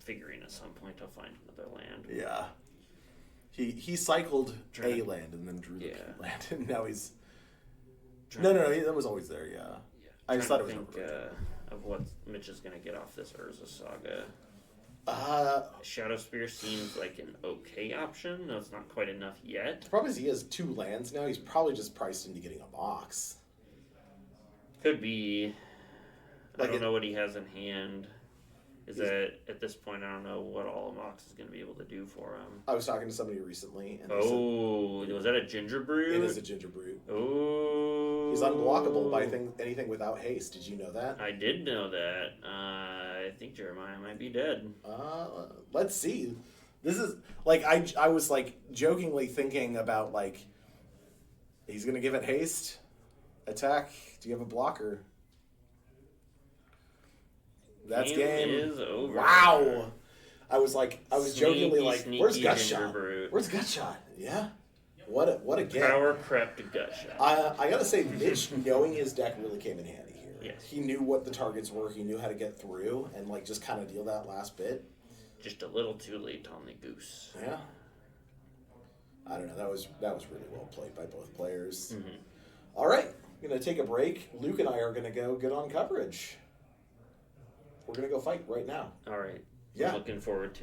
figuring at some point I'll find another land. Yeah. He cycled a land and then drew the Yeah. peatland, and now he's. No, that was always there. Yeah. Yeah, I just thought it trying was to think over. of what Mitch is going to get off this Urza Saga. Uh, Shadow Spear seems like an okay option. No, it's not quite enough yet. the problem is he has 2 lands now. He's probably just priced into getting a box. Could be. Like I don't it- know what he has in hand. Is that at this point I don't know what all Mox is going to be able to do for him. I was talking to somebody recently, and they said Oh, was that a Ginger Brew? it is a ginger brew. Oh, He's unblockable by anything without haste. Did you know that? I did know that. I think Jeremiah might be dead. Let's see. This is like I was like jokingly thinking about like he's gonna give it haste, attack. Do you have a blocker? That's game. is over. Wow. I was jokingly Sneaky, like, sneaky where's Ginger Gutshot? Brute. Where's Gutshot? Yeah. What a game. Power crept Gutshot. I gotta say, Mitch knowing his deck really came in handy here. Yes. He knew what the targets were. He knew how to get through and like just kind of deal that last bit. Just a little too late on the goose. Yeah. I don't know. That was really well played by both players. Mm-hmm. All right, I'm gonna take a break. Luke and I are gonna go get on coverage. We're gonna go fight right now. All right. Yeah. Looking forward to